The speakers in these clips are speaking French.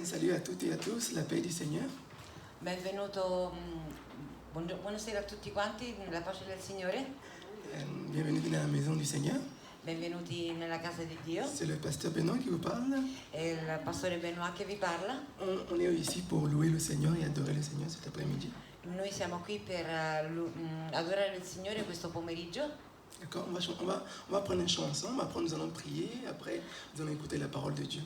Salut à toutes et à tous, la paix du Seigneur. Benvenuto, buonasera a tutti quanti, la pace del Signore. Bienvenue dans la maison du Seigneur. Benvenuti nella casa di Dio. C'est le pasteur Benoît qui vous parle. È il pastore Benoît che vi parla. On est ici pour louer le Seigneur et adorer le Seigneur cet après-midi. Noi siamo qui per adorare il Signore questo pomeriggio. D'accord, on va prendre une chanson, nous allons prier, après nous allons écouter la parole de Dieu.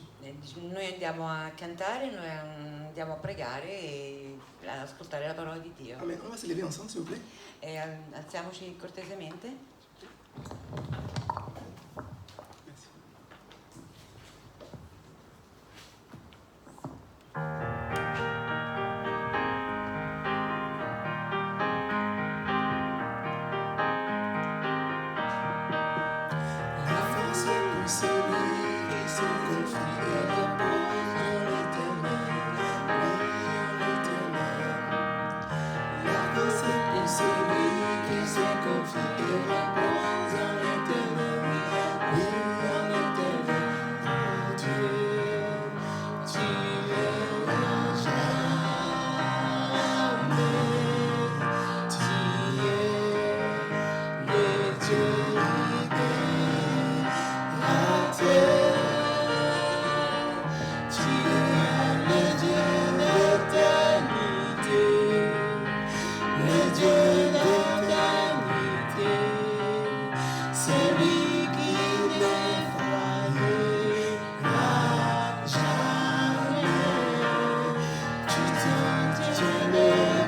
Noi andiamo a cantare, noi andiamo a pregare e ascoltare la parola di Dio. Amen. On va se lever ensemble, s'il vous plaît. E alziamoci cortesemente. Merci. La force est pour celui qui se confie et repose en l'Éternel. Oui, en l'Éternel. La force est pour celui qui se confie et repose en l'Éternel. Oui, en l'Éternel. Oh Dieu, tu es jamais. Tu es le Dieu libérateur. Tu es le Dieu d'éternité. Le Dieu d'éternité, celui qui n'effrayera jamais. Tu tiens le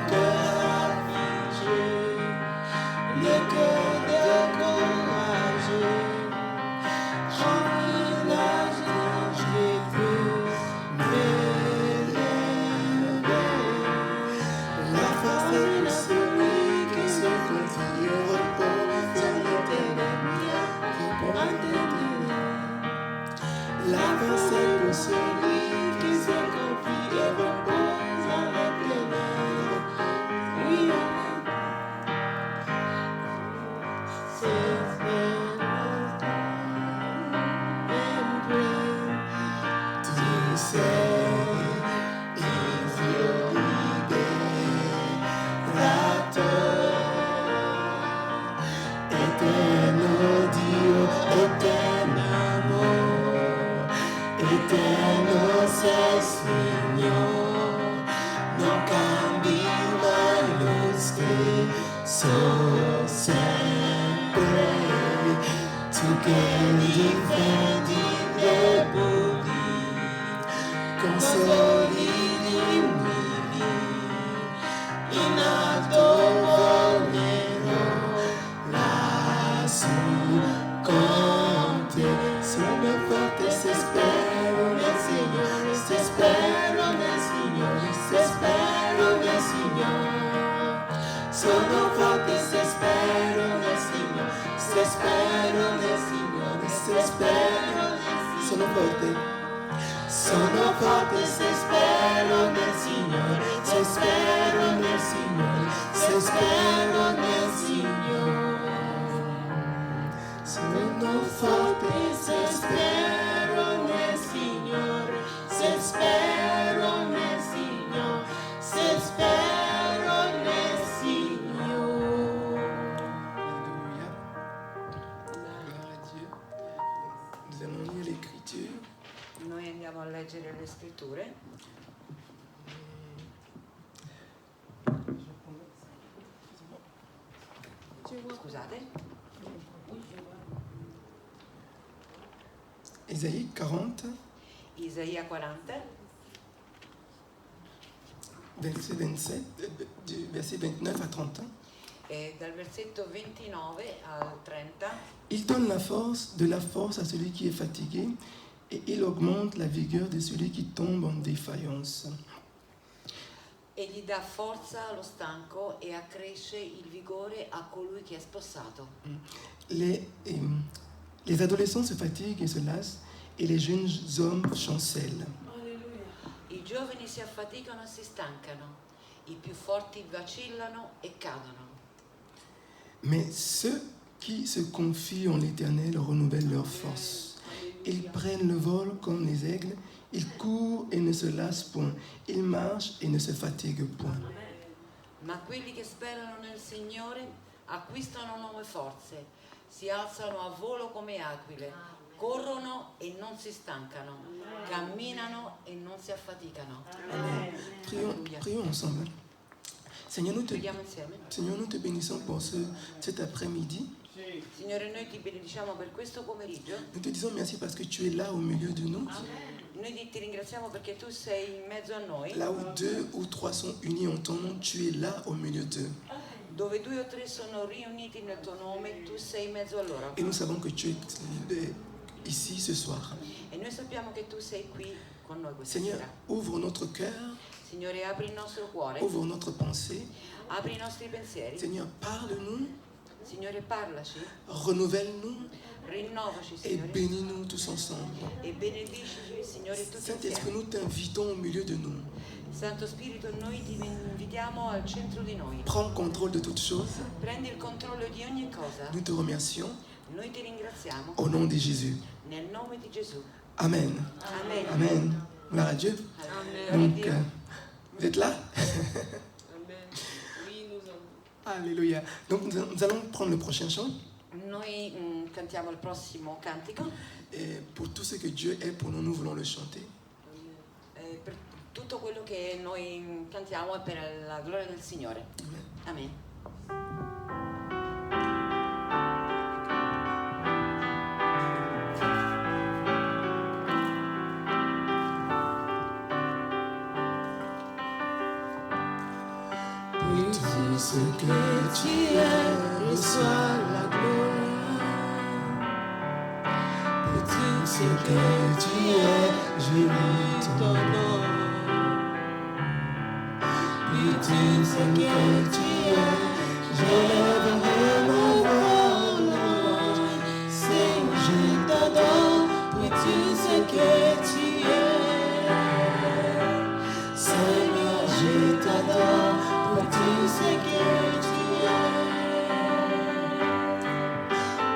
cœur affligé, le cœur découragé. Remplis la joie, je veux m'élever. La force est pour celui qui se confie et repose en l'Éternel. La force est pour celui qui se confie et repose en l'Éternel. Oui, tu sais, il est libérateur. Éternel Dieu, éternel amour, éternel Seigneur, non cambiará los que son sempre. Tu que difendi deboli, consoli umili, in alto volerò lassù con te. Sono forte se spero nel Signore, se spero nel Signore, se spero nel Signore. Sono forte se spero nel Signore, se spero nel Signore, se spero nel Signore. Sono forte se spero nel Signore, se spero nel Signore, se spero nel Signore. Sono forte se spero nel Signore, se spero nel Signore, se spero nel Signore. Alléluia. Gloire à Dieu. Nous allons lire l'Écriture. Noi andiamo a leggere le scritture. Scusate. Ésaïe 40, Isaia 40, verset 27, du verset 29 à 30. e dal versetto 29 al 30. Il donne de la force à celui qui est fatigué et il augmente la vigueur de celui qui tombe en défaillance. Egli dà forza allo stanco e accresce il vigore a colui che è spossato. Les adolescents se fatiguent et se lassent et les jeunes hommes chancellent. I giovani si affaticano e si stancano, i più forti vacillano e cadono. Mais ceux qui se confient en l'Éternel renouvellent leur force. Ils prennent le vol comme les aigles, Il court et ne se lasse point. Il marche et ne se fatigue point. Ma quelli che sperano nel Signore acquistano nuove forze, si alzano a volo come aquile, corrono e non si stancano, camminano e non si affaticano. Prions ensemble. Seigneur, Preghiamo insieme. Seigneur, nous te bénissons pour cet après-midi. Signore, noi ti benediciamo per questo pomeriggio. Nous te disons merci parce que tu es là au milieu de nous. Noi ti ringraziamo perché tu sei in mezzo a noi. Là où 2 ou 3 sont unis en ton nom, tu es là au milieu d'eux. Dove 2 o 3 sono riuniti nel tuo nome, tu sei in mezzo a loro. Et nous savons que tu es ici ce soir. E noi sappiamo che tu sei qui con noi questa Seigneur, sera. ouvre notre cœur, Signore, apri il nostro cuore, ouvre notre pensée. apri i nostri pensieri. Seigneur, parle-nous, Signore, parlaci, renouvelle-nous rinnovaci, et Signore, bénis-nous tous ensemble. e benedicici, Signore, tutti Saint-Esprit, insieme. nous t'invitons au milieu de nous. Santo Spirito, noi ti invitiamo al centro di noi. Prends contrôle de toutes choses. Prendi il controllo di ogni cosa. Nous te remercions Noi ti ringraziamo au nom de Jésus. nel nome di Gesù. Amen. Amen. Amen. Gloire à Dieu. Gloria a Donc, Dio. vous êtes là? Amen. Oui, nous en... Alléluia. Donc, nous allons prendre le prochain chant. Noi cantiamo il prossimo cantico. Et pour tout ce que Dieu est pour nous, nous voulons le chanter. Per tutto quello che noi cantiamo è per la gloria del Signore. Amen. Amen. Pour tout ce que tu es, reçois la gloire. Pour tout ce que tu es, je loue ton nom. Pour tout ce que tu es, j'élèverai mon voix louange. Seigneur, je t'adore pour tout ce que tu es. Seigneur, je t'adore pour tout ce que tu es.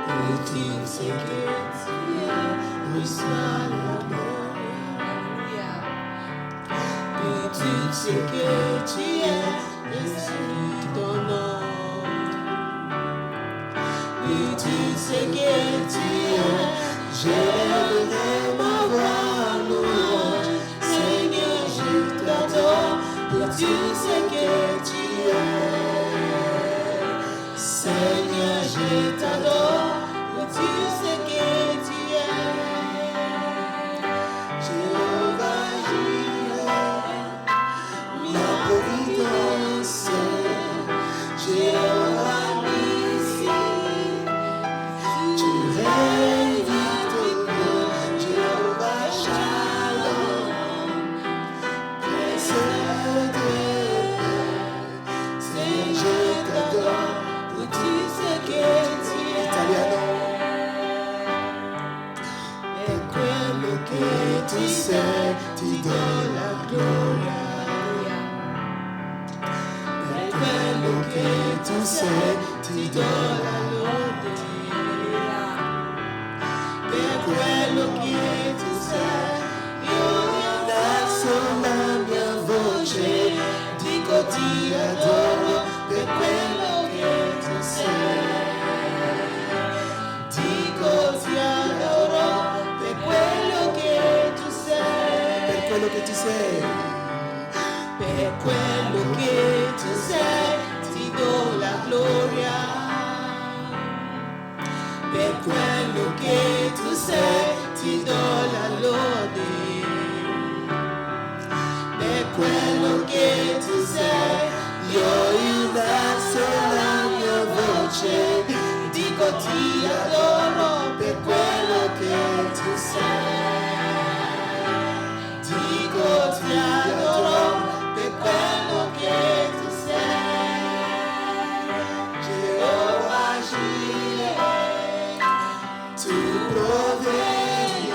Pour tout ce que tu es, reçois la gloire. Alleluia. Pour tout ce que tu es, je suis ton nom. Pour tout ce que tu es, j'élèverai ma voix louange. Seigneur, je t'adore pour tout ce que tu es. Seigneur, je t'adore pour tout ce que tu es. Jéhovah Jireh, ma providence. Jéhovah Nissi, tu règnes victorieux. Jéhovah Shalom, Prince de paix. Seigneur, je t'adore pour tout ce que tu es. Italiano. Per quello che tu sei, ti do la gloria. Per quello che tu sei, ti do la lode. Per quello che tu sei, io innalzo la mia voce, dico ti adoro per quello che tu sei. Dico ti adoro per quello che tu sei. Per quello che tu sei. Per quello che tu sei, ti do la gloria. Per quello che tu sei, ti do la lode. Per quello che tu sei, io innalzo la mia voce, dico ti adoro per quello che tu sei. Dico ti adoro per quello che tu sei. Jehovah Jireh, tu provvedi.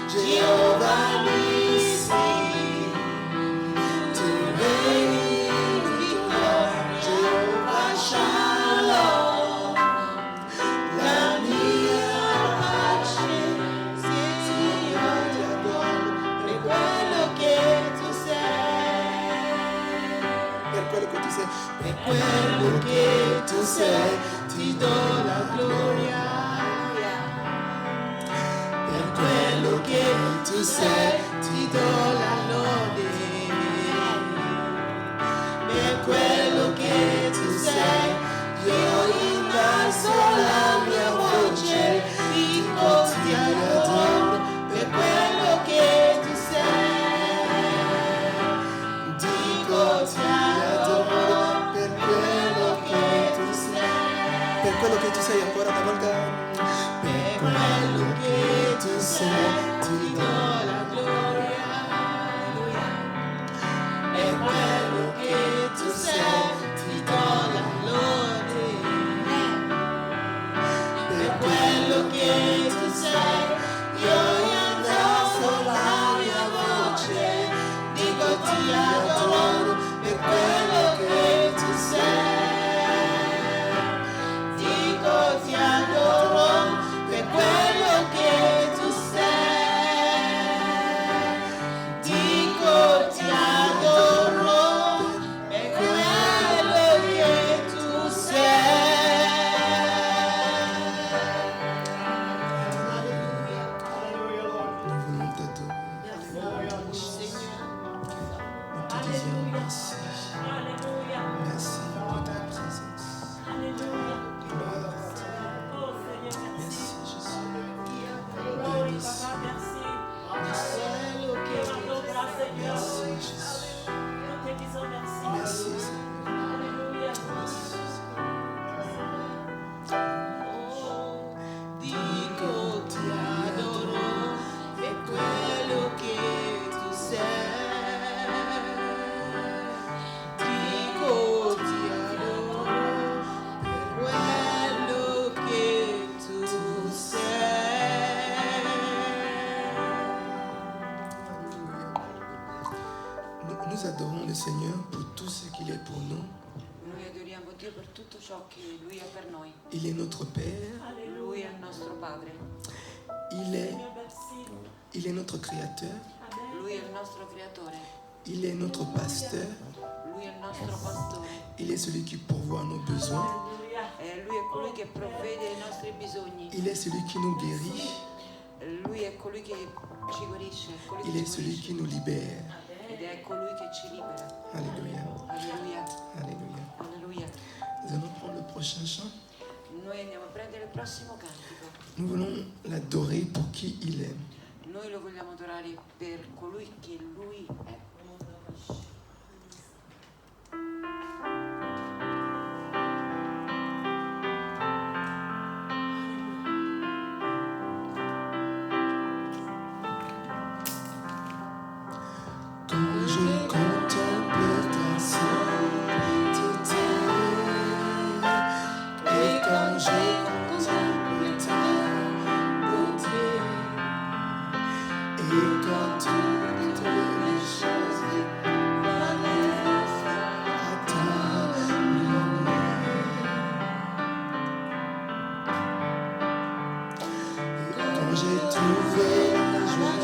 Jehovah Nissi, tu regni victoria. Jehovah Shalom, la quello che tu sei, ti do la gloria. Per quello che tu sei, ti do la lode. Per quello che tu sei, io innalzo la mia voce, dico ti adoro. Per quello che tu sei, dico ti adoro. Per quello che tu sei, per quello che tu sei, ancora una volta. Per quello che tu sei, ti do la gloria. Per quello che tu sei, ti do la lode. Per quello che tu sei, io innalzo la mia voce, dico ti adoro. Per quello che tu sei, dico ti adoro. Per quello che tu sei, dico ti adoro. Per quello che tu sei. Nous voulons t'adorer. Nous te disons merci. Merci pour ta présence. Gloire à toi. Merci Jésus. Bénisse. Merci Jésus. Merci Seigneur. Dico ti adoro per quello che tu sei. Dico ti adoro per quello che tu sei. Nous adorons le Seigneur pour tout ce qu'il est pour nous. Noi adoriamo Dio per tutto ciò che Lui è per noi. Il est notre Père. Lui è il nostro Padre. Il est notre Créateur. Lui è il nostro Creatore. Il est notre Pasteur. Lui è il nostro Pastore. Il est celui qui pourvoit nos besoins. E Lui è colui che provvede ai nostri bisogni. Il est celui qui nous guérit. Lui è colui che ci guarisce. Colui Il che est ci celui guarisce. qui nous libère. Ed è colui che ci libera. Alléluia. Alleluia. Alléluia. Alleluia. Nous allons prendre le prochain chant. Noi andiamo a prendere il prossimo cantico. Nous voulons l'adorer pour qui il est. Noi lo vogliamo adorare per colui che Lui è. Quand je contemple ta sainteté, et quand je contemple ta beauté, et quand toutes les choses paraissent à ta lumière, et quand j'ai trouvé la joie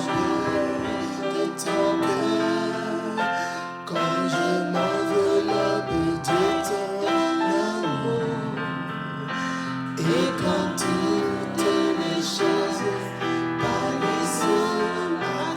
de ton cœur, quand je m'enveloppe de ton amour, et quand toutes les choses paraissent à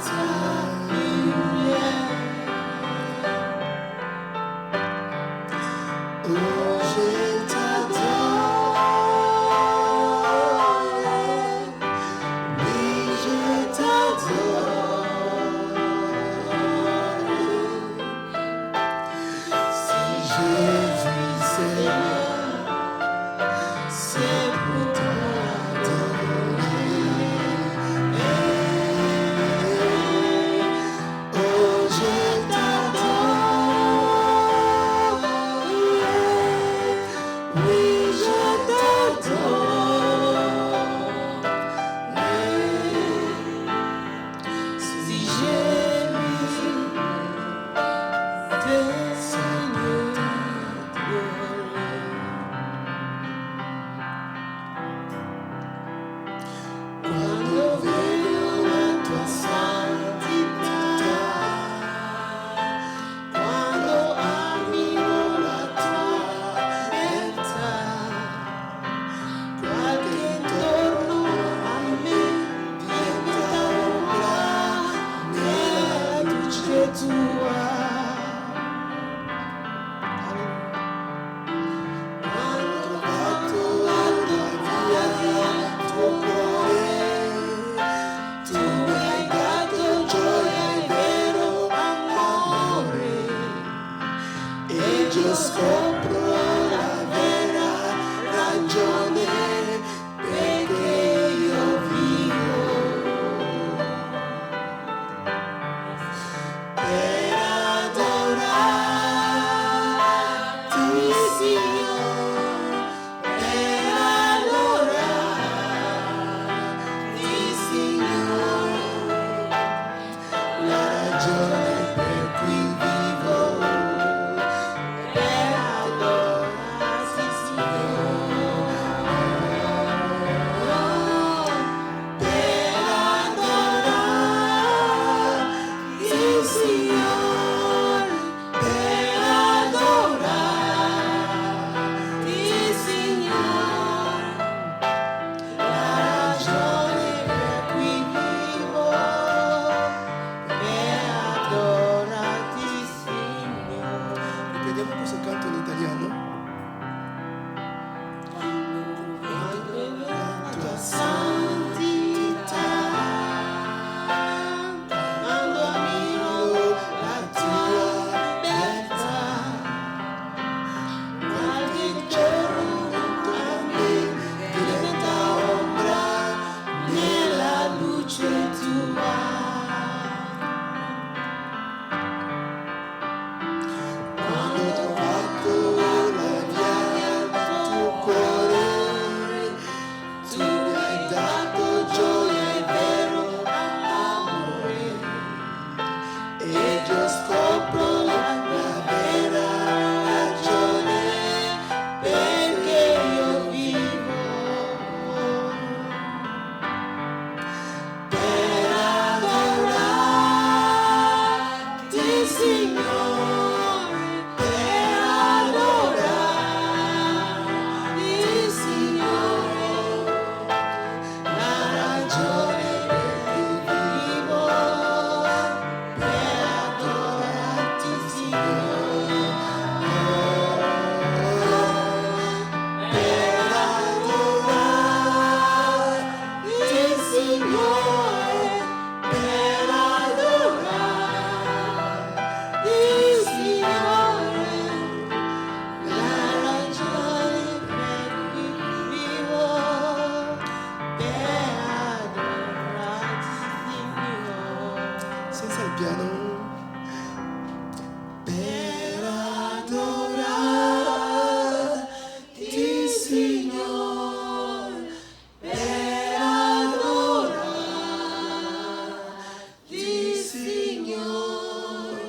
senza il piano. Per adorarti, Signore, per adorarti, Signore,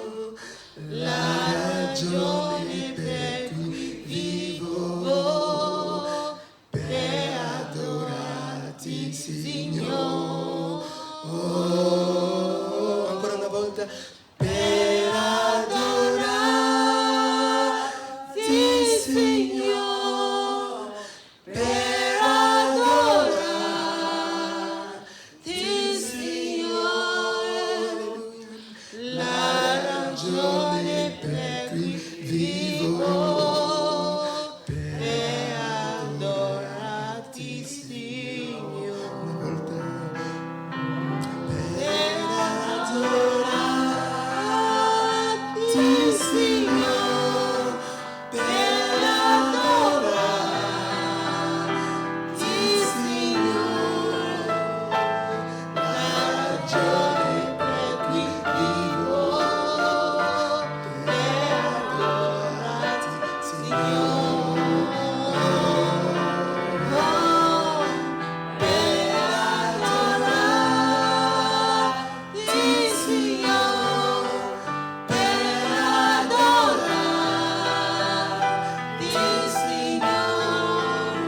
la ragione per cui vivo, per adorarti, Signore. Oh, ancora una volta. Per adorarti, Signore, per adorarti, Signore, la ragione per cui vivo, per adorarti, Signore. Una volta. Per adorarti, Signore, per adorarti, Signore, la ragione per cui vivo, per adorarti, Signore. Per adorarti, Signore, per adorarti, Signore,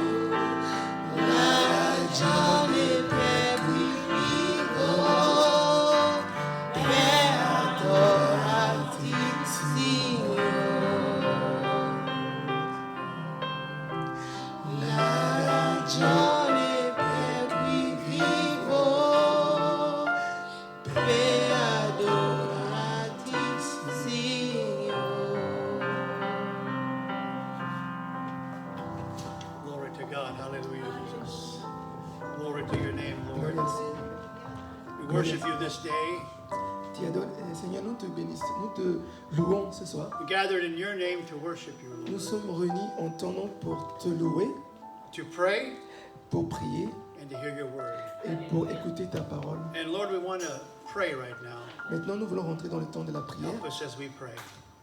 la ragione per cui vivo, per adorarti, Signore, la ragione per cui vivo, per adorarti, Signore. Glory to God. Hallelujah, Jesus. Glory to your name, Lord. Gloria al Signore. We worship you this day. Seigneur, nous te bénissons, nous te louons ce soir. We gathered in your name to worship you, Nous Lord. sommes réunis en ton nom pour te louer, To pray pour prier and to hear your word. et pour écouter ta parole. And Lord, we want to pray right now. Maintenant, nous voulons rentrer dans le temps de la prière. Help us as we pray.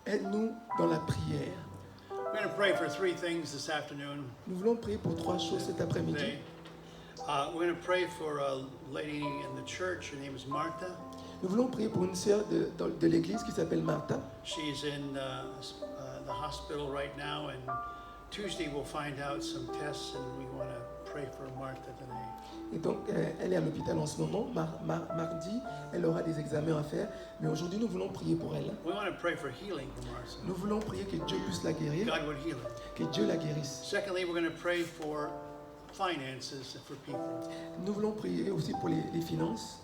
Aide-nous dans la prière. We're going to pray for three things this afternoon. Nous voulons prier pour trois choses cet après-midi. Today. We're going to pray for a lady in the church. Her name is Martha. Nous voulons prier pour une sœur de l'église qui s'appelle Martha. She's in the hospital right now, and Tuesday we'll find out some tests, and we want to pray for Martha today. Et donc, elle est à l'hôpital en ce moment. Mardi, elle aura des examens à faire. Mais aujourd'hui, nous voulons prier pour elle. We want to pray for healing for Martha. Nous voulons prier que Dieu puisse la guérir, God would heal her. que Dieu la guérisse. Secondly, we're going to pray for finances for people. Nous voulons prier aussi pour les finances.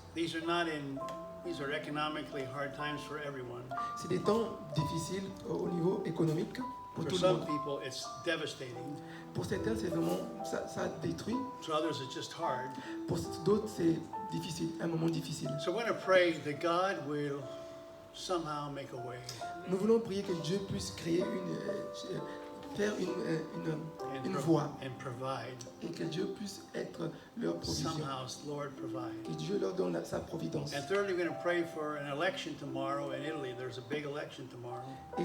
These are economically hard times for everyone. C'est des temps difficiles au niveau économique pour For tout le some monde. people, it's devastating. Pour certains, c'est vraiment, ça détruit. For others, it's just hard. Pour d'autres, c'est difficile, un moment difficile. So we're going to pray that God will somehow make a way Nous voulons prier que Dieu puisse créer faire une voie and provide. et que Dieu puisse être leur provision. Somehow, Lord, provide. Que Dieu leur donne sa providence. And thirdly, we're going to pray for an election tomorrow in Italy. There's a big election tomorrow. Et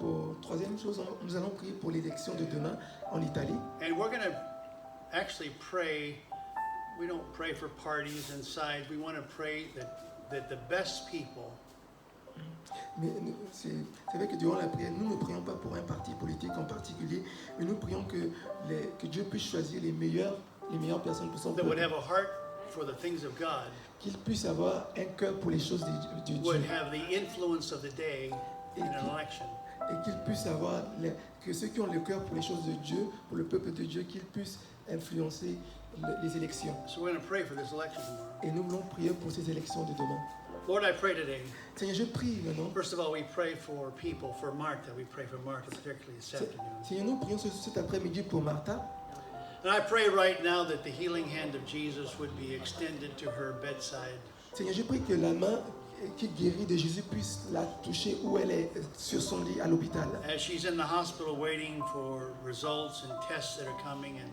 pour troisième chose, nous allons prier pour l'élection de demain en Italie. And we're going to actually pray. We don't pray for parties and sides. We want to pray that the best people Mais c'est vrai que durant la prière, nous ne prions pas pour un parti politique en particulier, mais nous prions que Dieu puisse choisir les meilleures personnes pour son that would peuple. have a heart for the things of God, Qu'ils puissent avoir un cœur pour les choses de Dieu. would have the influence of the day in an election. Et qu'ils puissent avoir, que ceux qui ont le cœur pour les choses de Dieu, pour le peuple de Dieu, qu'ils puissent influencer les élections. So we're going to pray for this election tomorrow. Et nous voulons prier pour ces élections de demain. Lord, I pray today. Seigneur, je prie maintenant. First of all, we pray for people, for Martha. We pray for Martha, particularly this afternoon. Seigneur, nous prions cet après-midi pour Martha. And I pray right now that the healing hand of Jesus would be extended to her bedside. Seigneur, je prie que la main qui guérit de Jésus puisse la toucher où elle est sur son lit à l'hôpital. As she's in the hospital waiting for results and tests that are coming, and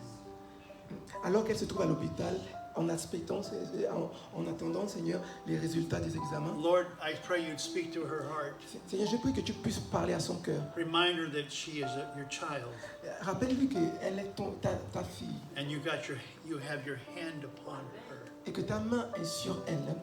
Alors qu'elle se trouve à l'hôpital en attendant, Seigneur, les résultats des examens. Lord, I pray you'd speak to her heart. Seigneur, je prie que tu puisses parler à son cœur. Remind her that she is your child, Rappelle-lui qu'elle est ta fille and you have your hand upon her. et que ta main est sur elle.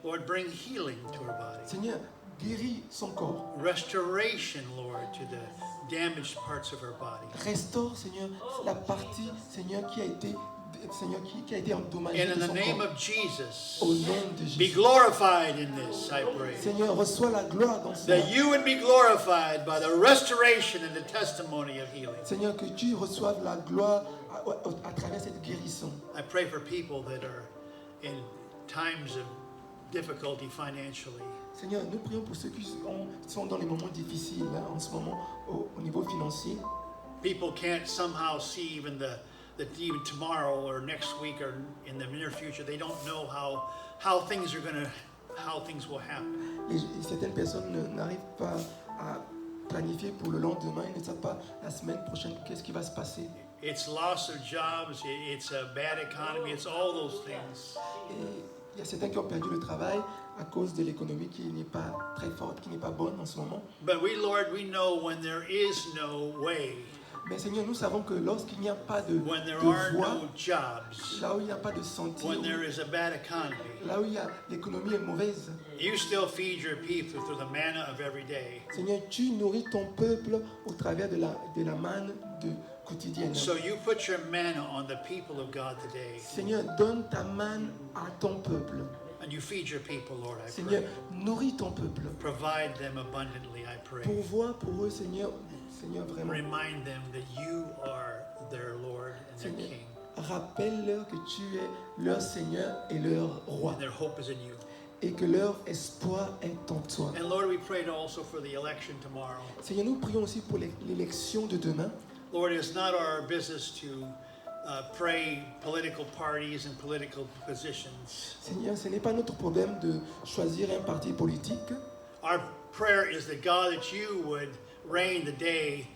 Lord, bring healing to her body. Seigneur, guéris son corps. Restoration, Lord, to the damaged parts of her body. Restaure, Seigneur, la partie, Seigneur, qui a été endommagée And in de the son name corps. of Jesus, Au nom de be Jésus. glorified in this, I pray. Seigneur, reçois la gloire dans cela. That you would be glorified by the restoration and the testimony of healing. Seigneur, que tu reçoives la gloire à travers cette guérison. I pray for people that are in times of difficulty financially. Seigneur, nous prions pour ceux qui sont dans les moments difficiles hein, en ce moment au niveau financier. People can't somehow see even even tomorrow or next week or in the near future. They don't know how things will happen. Certaines personnes n'arrivent pas à planifier pour le lendemain. Ils ne savent pas la semaine prochaine qu'est-ce qui va se passer. It's loss of jobs. It's a bad economy. It's all those things. Et il y a certains qui ont perdu le travail à cause de l'économie qui n'est pas très forte, qui n'est pas bonne en ce moment. But Lord, we know when there is no way, Mais Seigneur, nous savons que lorsqu'il n'y a pas de when there are voie, no jobs, là où il n'y a pas de sentier, when there is a bad economy, là où l'économie est mauvaise, you still feed your people through the manna of every day. Seigneur, tu nourris ton peuple au travers de la manne quotidienne. So you put your manna on the people of God today. Seigneur, donne ta manne à ton peuple. And you feed your people, Lord, I Seigneur, pray. nourris ton peuple. Provide them abundantly, I pray. Pourvois pour eux, Seigneur, vraiment. Remind them that you are their Lord and their Seigneur, King. rappelle-leur que tu es leur Seigneur et leur roi. And their hope is in you. Et que leur espoir est en toi. And Lord, we prayed also for the election tomorrow. Seigneur, nous prions aussi pour l'élection de demain. Lord, it's not our business to pray political parties and political positions. Seigneur, ce n'est pas notre problème de choisir un parti politique. Our prayer is that God, that you would reign the day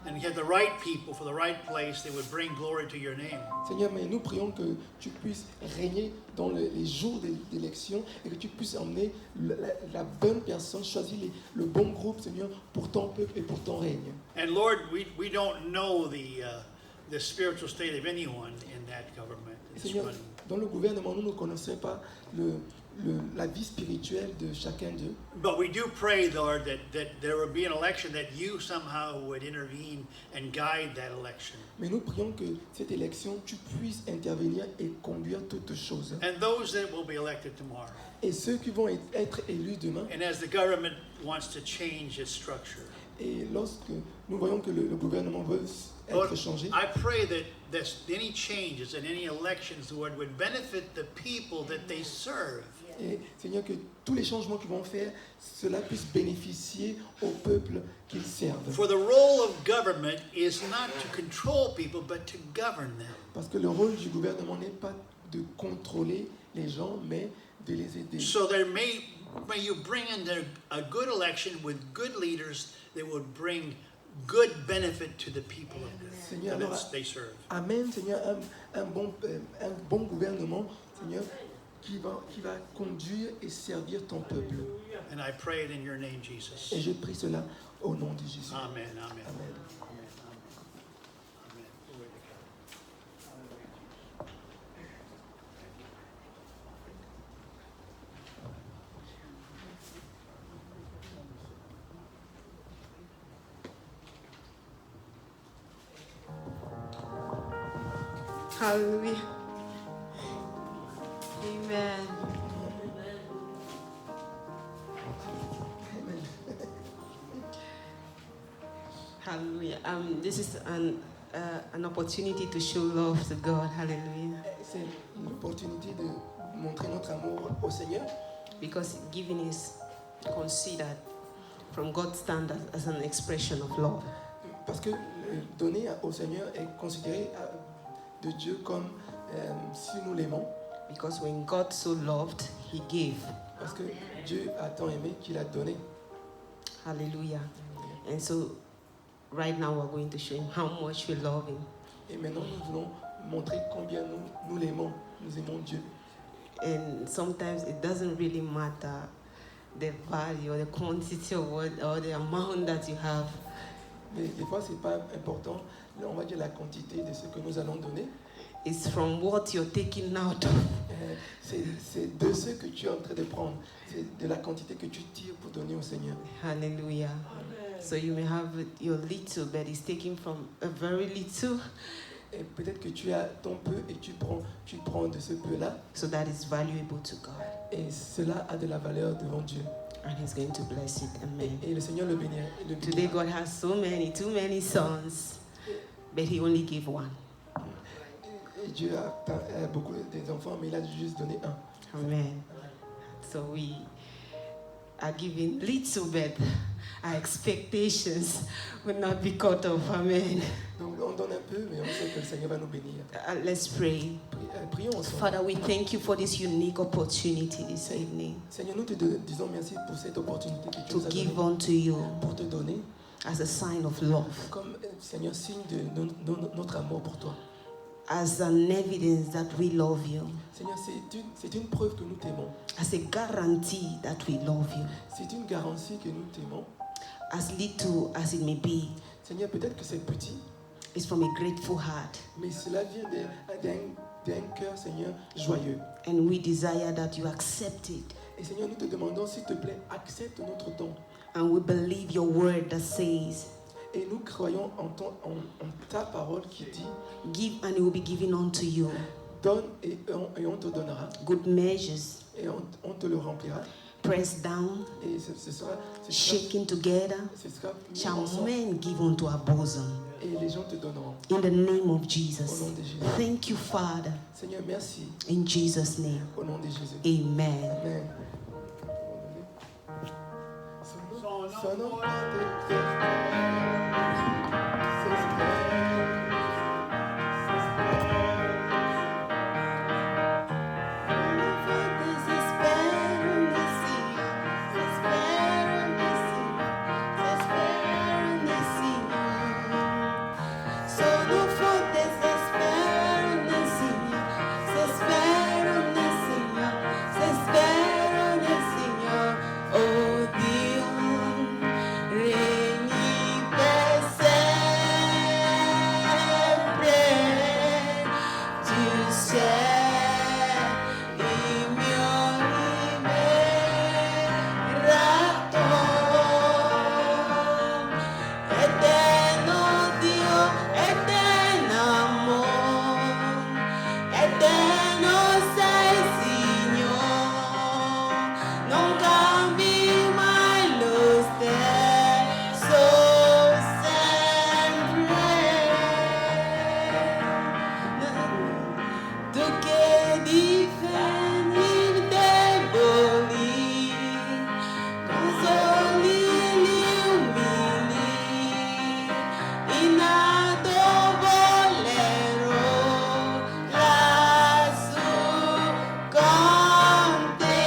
and get the right people for the right place that would bring glory to your name. Seigneur, mais nous prions que tu puisses régner dans les jours d'élection et que tu puisses emmener la bonne personne, choisir le bon groupe, Seigneur, pour ton peuple et pour ton règne. And Lord, we don't know the spiritual state of anyone in that government. It's Seigneur, running. dans le gouvernement, nous ne connaissons pas la vie spirituelle de chacun d'eux. But we do pray, Lord, that there would be an election, that you somehow would intervene and guide that election. Mais nous prions que cette élection, tu puisses intervenir et conduire toutes choses. And those that will be elected tomorrow. Et ceux qui vont être élus demain, And as the government wants to change its structure. et lorsque nous voyons que le gouvernement veut Lord, être changé, I pray that any changes and any elections, Lord, would benefit the people that they serve. et Seigneur, que tous les changements qu'ils vont faire, cela puisse bénéficier au peuple qu'ils servent. For the role of government is not to control people, but to govern them. Parce que le rôle du gouvernement n'est pas de contrôler les gens, mais de les aider. So may you bring in a good election with good leaders that would bring good benefit to the people Seigneur, that alors, they serve. Amen, Seigneur, un bon gouvernement, Seigneur, qui va conduire et servir ton peuple. And I pray it in your name, Jesus. Et je prie cela au nom de Jésus. Amen, amen. Amen. Hallelujah. Amen. Hallelujah. This is an opportunity to show love to God. Hallelujah. C'est une opportunité de montrer notre amour au Seigneur. Because giving is considered from God's standard as an expression of love. Parce que donner au Seigneur est considéré de Dieu comme si nous l'aimons. Because when God so loved, He gave. Parce que Dieu a tant aimé qu'il a donné. Hallelujah. And so, right now we're going to show Him how much we love Him. Et maintenant nous voulons montrer combien nous l'aimons. nous aimons Dieu. And sometimes it doesn't really matter the value or the quantity of what or the amount that you have. Mais des fois, c'est pas important. Là, on va dire la quantité de ce que nous allons donner. It's from what you're taking out of. C'est de ce que tu es en train de prendre. C'est de la quantité que tu tires pour donner au Seigneur. Hallelujah. So you may have your little, but it's taken from a very little, Et peut-être que tu as ton peu et tu prends de ce peu-là. so that is valuable to God. Et cela a de la valeur devant Dieu. And He's going to bless it. Amen. Et le Seigneur le bénira. Today God has too many sons, but He only gave one. Et Dieu a beaucoup d'enfants, mais il a juste donné un. Amen. So we are giving little, but our expectations will not be cut off. Amen. Donc on donne un peu, mais on sait que le Seigneur va nous bénir. Let's pray. Prions ensemble. Father, we thank you for this unique opportunity this evening Seigneur, nous te disons merci pour cette opportunité que tu to nous as give donnée unto you pour te donner as a sign of love, comme Seigneur signe de notre amour pour toi. as an evidence that we love you, Seigneur, c'est une preuve que nous t'aimons. as a guarantee that we love you, C'est une garantie que nous t'aimons. as little as it may be. Seigneur, peut-être que c'est petit, It's from a grateful heart, mais cela vient d'un cœur, Seigneur, joyeux. and we desire that you accept it. Et Seigneur, nous te demandons, s'il te plaît, accepte notre don. And we believe your word that says, Et nous croyons en ta parole qui dit, give and it will be given unto you. donne et on te donnera. Good measures, Et on te le remplira. pressed down, Et ce sera shaken together, mis shall ensemble. men give unto our bosom. Et les gens te donneront. In the name of Au Jesus. nom de Jésus. Thank you, Father. Seigneur, merci. In Jesus' name. Au nom de Jésus. Amen. Amen. Son nom Oh Dios, regni per sempre, tu sei il mio liberator, eterno Dio, eterno amor, eterno sei Signore, non cambi mai lo stesso sempre. Tu che difendi i deboli, consoli gli umili, in alto volerò lassù con te.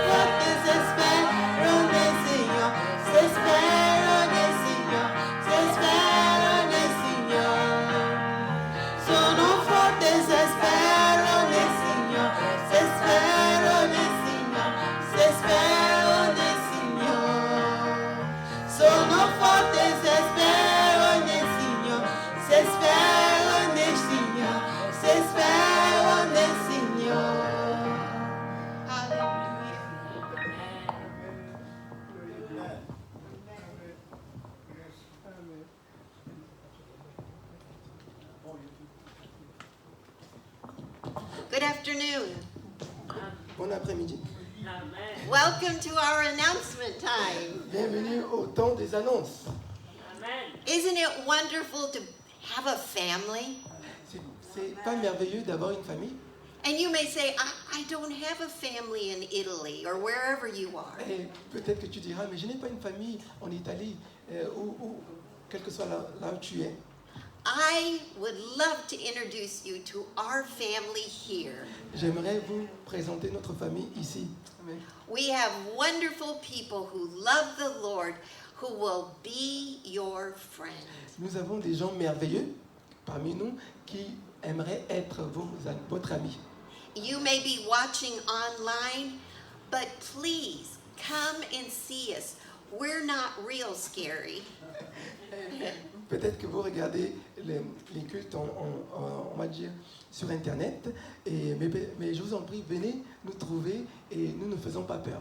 Forte se spero nel Signore, se spero nel Signore, se spero nel Signore. Sono forte se spero nel Signore, se spero nel Signore, se spero nel Signore. Sono forte se spero nel Signore, se spero nel Signore, se spero nel Signore. Hallelujah. Good afternoon. Bon après-midi. Welcome to our announcement time. Bienvenue au temps des annonces. Isn't it wonderful to have a family? C'est pas merveilleux d'avoir une famille? And you may say, I don't have a family in Italy or wherever you are. Et peut-être que tu diras, mais je n'ai pas une famille en Italie ou quel que soit là où tu es. I would love to introduce you to our family here. J'aimerais vous présenter notre famille ici. Amen. We have wonderful people who love the Lord who will be your friend. Nous avons des gens merveilleux parmi nous qui aimeraient être votre ami. You may be watching online, but please come and see us. We're not real scary. Peut-être que vous regardez les cultes, on va dire, sur Internet, mais je vous en prie, venez nous trouver et nous ne faisons pas peur.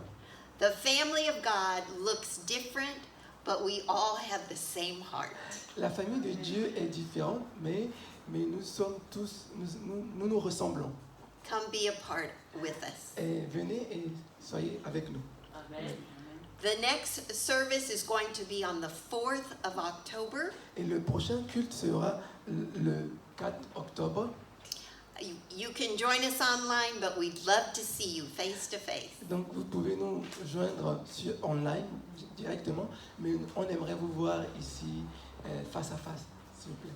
The family of God looks different, but we all have the same heart. La famille de Dieu est différente, mais nous sommes tous, nous nous ressemblons. Come be a part with us. Et venez et soyez avec nous. The next service is going to be on the 4th of October. Et le prochain culte sera le 4 octobre. You can join us online, but we'd love to see you face to face. Donc vous pouvez nous joindre online directement, mais on aimerait vous voir ici face à face, s'il vous plaît.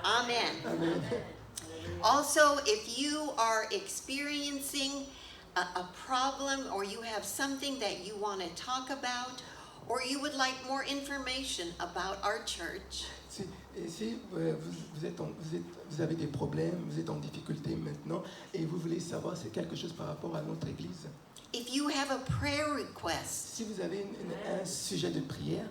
Amen. Amen. Also, if you are experiencing a problem or you have something that you want to talk about or you would like more information about our church, Si vous avez des problèmes, vous êtes en difficulté maintenant et vous voulez savoir c'est quelque chose par rapport à notre église, if you have a prayer request, si vous avez un sujet de prière,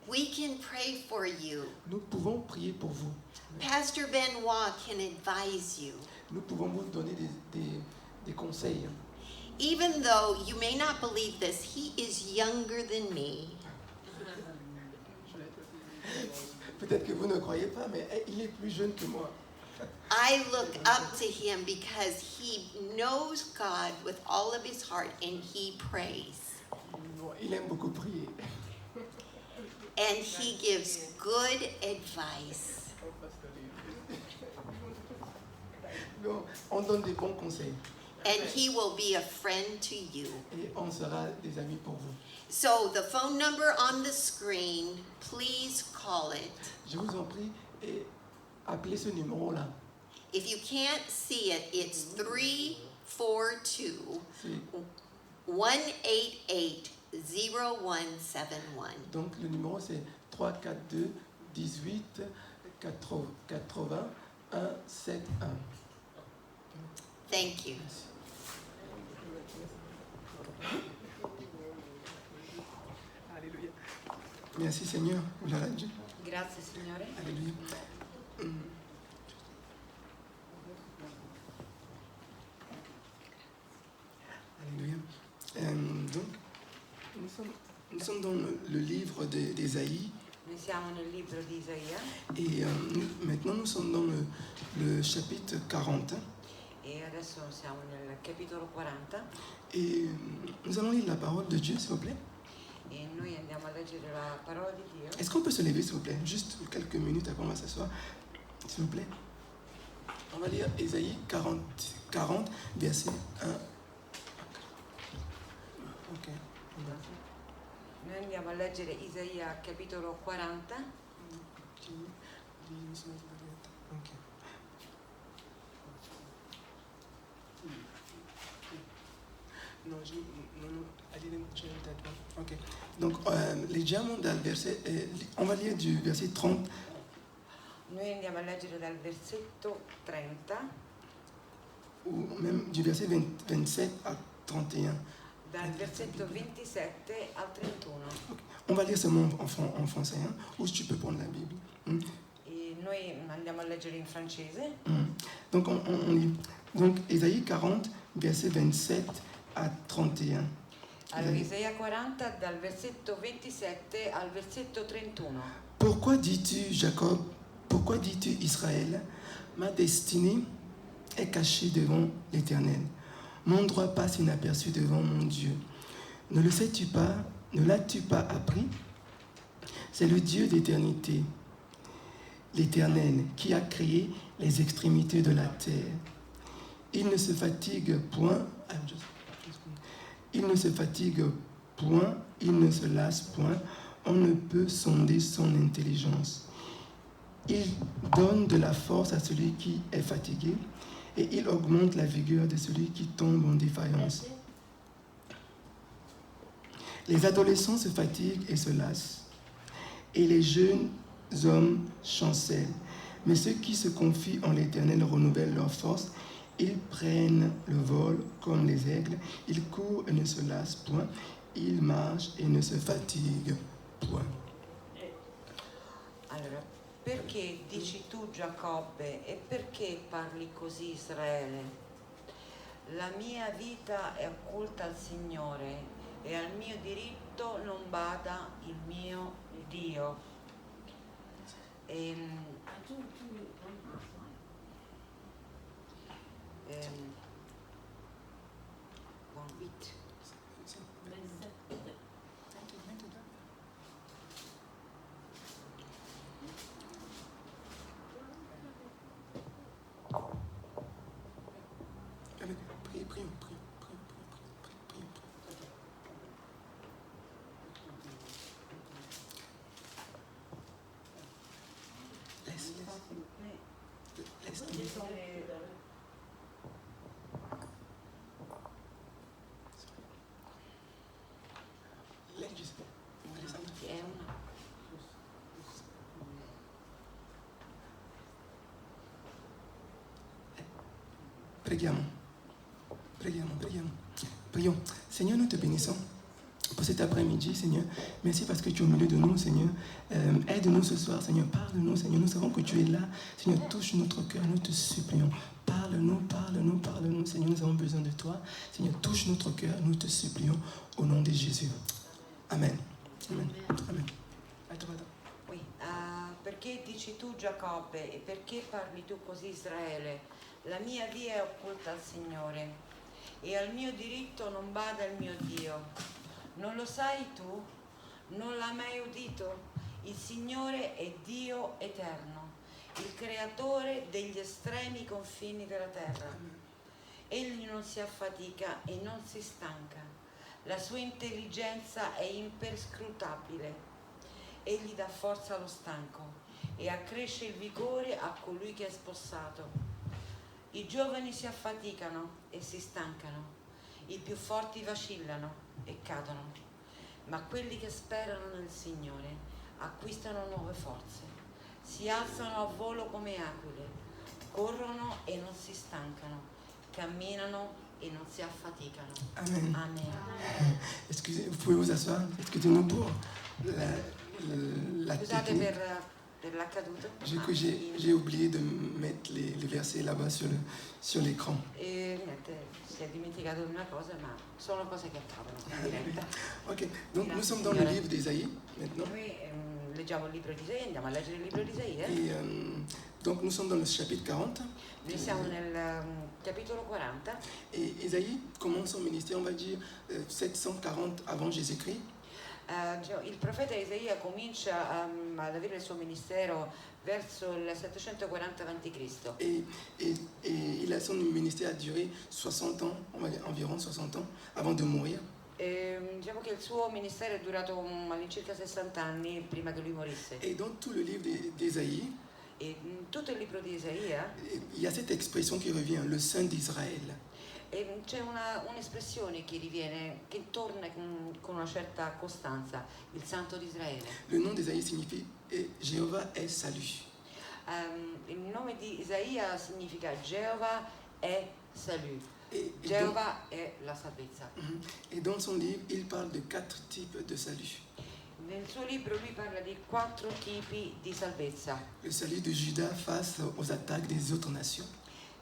we can pray for you. nous pouvons prier pour vous. Pastor Benoit can advise you. Nous pouvons vous donner des conseils. Even though you may not believe this, he is younger than me. Peut-être que vous ne croyez pas, mais il est plus jeune que moi. I look up to him because he knows God with all of his heart and he prays. Il aime beaucoup prier. And he gives good advice. Donc, on donne des bons conseils And he will be a friend to you. et on sera des amis pour vous. So the phone number on the screen, please call it. Je vous en prie, et appelez ce numéro-là. If you can't see it, it's 342 C'est- 188-0171. Donc le numéro c'est 342 18 80 171. Thank you. Alléluia. Merci Seigneur. Gloire à Dieu. Grazie Signore. Alléluia. Alléluia. Donc, nous sommes dans le livre d'Ésaïe Noi siamo nel libro di Isaia et maintenant nous sommes dans le chapitre 40 e adesso siamo nel capitolo 40 et nous allons lire la parole de Dieu s'il vous plaît. e noi andiamo a leggere la parola di Dio. Est-ce qu'on peut se lever s'il vous plaît? Juste quelques minutes après on va s'asseoir. S'il vous plaît. On va lire Ésaïe 40 verset 1. Ok. Noi andiamo a leggere Isaia capitolo 40 Ok. Non, I didn't change that one. Ok. Donc, leggiamo dal verset, on va lire du verset 30 Noi andiamo a leggere dal versetto 30 ou même du verset 27 à 31. dal versetto 27 al 31 Okay. On va lire seulement en français, hein, ou si tu peux prendre la Bible. e noi andiamo a leggere in francese. Donc, on lit. Donc, Ésaïe 40, verset 27 à 31. Allora, Isaia 40 dal versetto 27 al versetto 31. Pourquoi dis-tu, Jacob, pourquoi dis-tu, Israël, ma destinée est cachée devant l'Éternel. Mon droit passe inaperçu devant mon Dieu. Ne le sais-tu pas, ne l'as-tu pas appris? C'est le Dieu d'éternité, l'Éternel, qui a créé les extrémités de la terre. Il ne se fatigue point, il ne se fatigue point, il ne se lasse point, on ne peut sonder son intelligence. Il donne de la force à celui qui est fatigué et il augmente la vigueur de celui qui tombe en défaillance. Les adolescents se fatiguent et se lassent, et les jeunes hommes chancellent. Mais ceux qui se confient en l'Éternel renouvellent leur force, Ils prennent le vol comme les aigles. Ils courent et ne se lassent point. Ils marchent et ne se fatiguent point. Allora, perché dici tu Giacobbe e perché parli così Israele? La mia vita è occulta al Signore e al mio diritto non bada il mio Dio. È una... Prions. Seigneur, nous te bénissons pour cet après-midi, Seigneur. Merci parce que tu es au milieu de nous, Seigneur. Aide-nous ce soir, Seigneur. Parle-nous, Seigneur. Nous savons que tu es là. Seigneur, touche notre cœur. Nous te supplions. Parle-nous, parle-nous, parle-nous. Seigneur, nous avons besoin de toi. Seigneur, touche notre cœur. Nous te supplions au nom de Jésus. Amen. Amen. Amen. Oui, perché dici tu Giacobbe e perché parli tu così Israele? La mia via è occulta al Signore e al mio diritto non bada il mio Dio. Non lo sai tu? Non l'hai mai udito? Il Signore è Dio eterno, il creatore degli estremi confini della terra. Egli non si affatica e non si stanca. La sua intelligenza è imperscrutabile. Egli dà forza allo stanco e accresce il vigore a colui che è spossato. I giovani si affaticano e si stancano, i più forti vacillano e cadono, ma quelli che sperano nel Signore acquistano nuove forze, si alzano a volo come aquile, corrono e non si stancano, camminano e non si affaticano. Amen. Amen. Excusez, vous pouvez vous asseoir. Excusez-nous pour la Scusate technique. per l'accaduto. J'ai oublié de mettre les versets là-bas sur l'écran. E niente, si è dimenticato di una cosa, ma sono cose che accadono in diretta. Ok, donc nous sommes dans le Signore. livre d'Ésaïe maintenant. Noi leggiamo il libro di Isaia, andiamo a leggere il libro di Isaia. Et donc nous sommes dans le chapitre 40. Noi siamo nel capitolo 40. Et Ésaïe commence son ministère, on va dire, 740 avant Jésus-Christ. Il profeta Isaia comincia ad avere il suo ministero verso il 740 a.C. Et son ministère a duré 60 ans, on va dire environ 60 ans, avant de mourir. Diciamo che il suo ministero è durato all'incirca 60 anni prima che lui morisse. Et dans tout le livre d'Ésaïe, E in tutto il libro di Isaia il y a cette expression qui revient, le Saint d'Israël. c'è un'espressione che riviene, che torna con una certa costanza, il Santo di Israele. Le nom d'Ésaïe signifie Jéhovah est salut. Il nome di Isaia significa Geova è salut. Et Geova è la salvezza. Et dans son livre, il parle de 4 types de salut. Nel suo libro lui parla di 4 tipi di salvezza. Le salut de Judas face aux attaques des autres nations.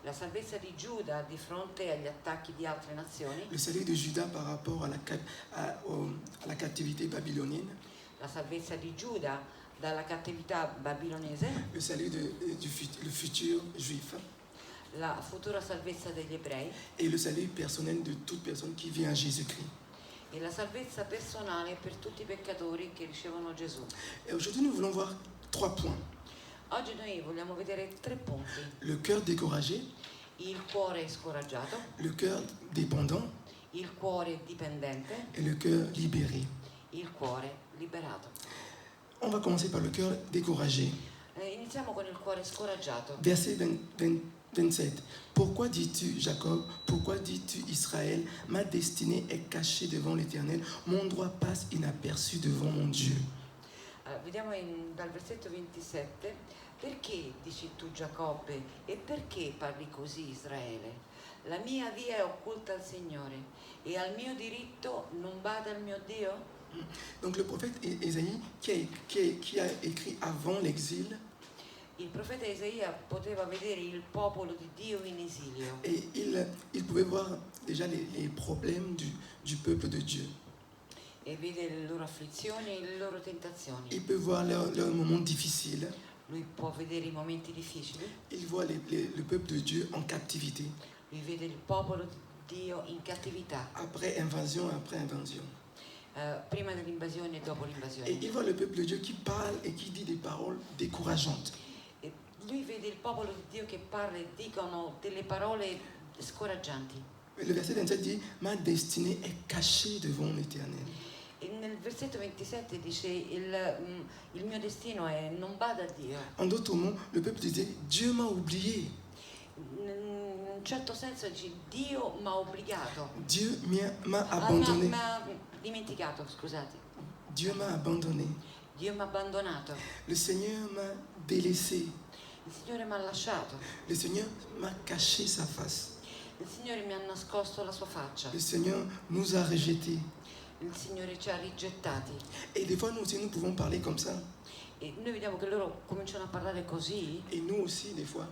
La salvezza di Giuda di fronte agli attacchi di altre nazioni. Le salut de Judas par rapport à la captivité babylonienne. La salvezza di Giuda dalla cattività babilonese. Le salut le futur juif. La futura salvezza degli ebrei. Et le salut personnel de toute personne qui vient à Jésus-Christ. E la salvezza personale per tutti i peccatori che ricevono Gesù. Et aujourd'hui, nous voulons voir 3 points. Oggi noi vogliamo vedere 3 punti. Le cœur découragé, Il cuore scoraggiato, le cœur dépendant il cuore dipendente, et le cœur libéré. il cuore liberato. On va commencer par le cœur découragé. Iniziamo con il cuore scoraggiato. Verset 27. Pourquoi dis-tu, Jacob, pourquoi dis-tu, Israël, ma destinée est cachée devant l'Éternel, mon droit passe inaperçu devant mon Dieu. Vediamo dal versetto 27. Perché dici tu Giacobbe e perché parli così Israele? La mia via è occulta al Signore e al mio diritto non bada il mio Dio? Donc le prophète Ésaïe, qui a écrit avant l'exil, Il profeta Isaia poteva vedere il popolo di Dio in esilio et il pouvait voir déjà les problèmes du peuple de Dieu. e vede le loro afflizioni e le loro tentazioni. Il peut voir leurs moments difficiles. Lui può vedere i momenti difficili, Il voit le peuple de Dieu en captivité, lui vede il popolo di Dio in cattività, après invasion. prima dell'invasione e dopo Et l'invasione. il voit le peuple de Dieu qui parle et qui dit des paroles décourageantes. E lui vede il popolo di Dio che parla e dicono delle parole scoraggianti. Le verset 27 dit, ma destinée est cachée devant l'Éternel. E nel versetto 27 dice il mio destino è non bada a Dio. En d'autres mots, le peuple disait, Dieu m'a oublié. In un certo senso dice Dio mi ha obbligato. Dieu m'a abandonné. Mi ha dimenticato, scusate. Dieu m'a abandonné. Dio mi ha abbandonato. Le Seigneur m'a délaissé. Il Signore mi ha lasciato. Le Seigneur m'a caché sa face. Il Signore mi ha nascosto la sua faccia. Le Seigneur nous a rejetés. Il Signore ci ha rigettati. Et des fois, nous aussi, nous pouvons parler comme ça. E noi vediamo che loro cominciano a parlare così. Et nous aussi, des fois,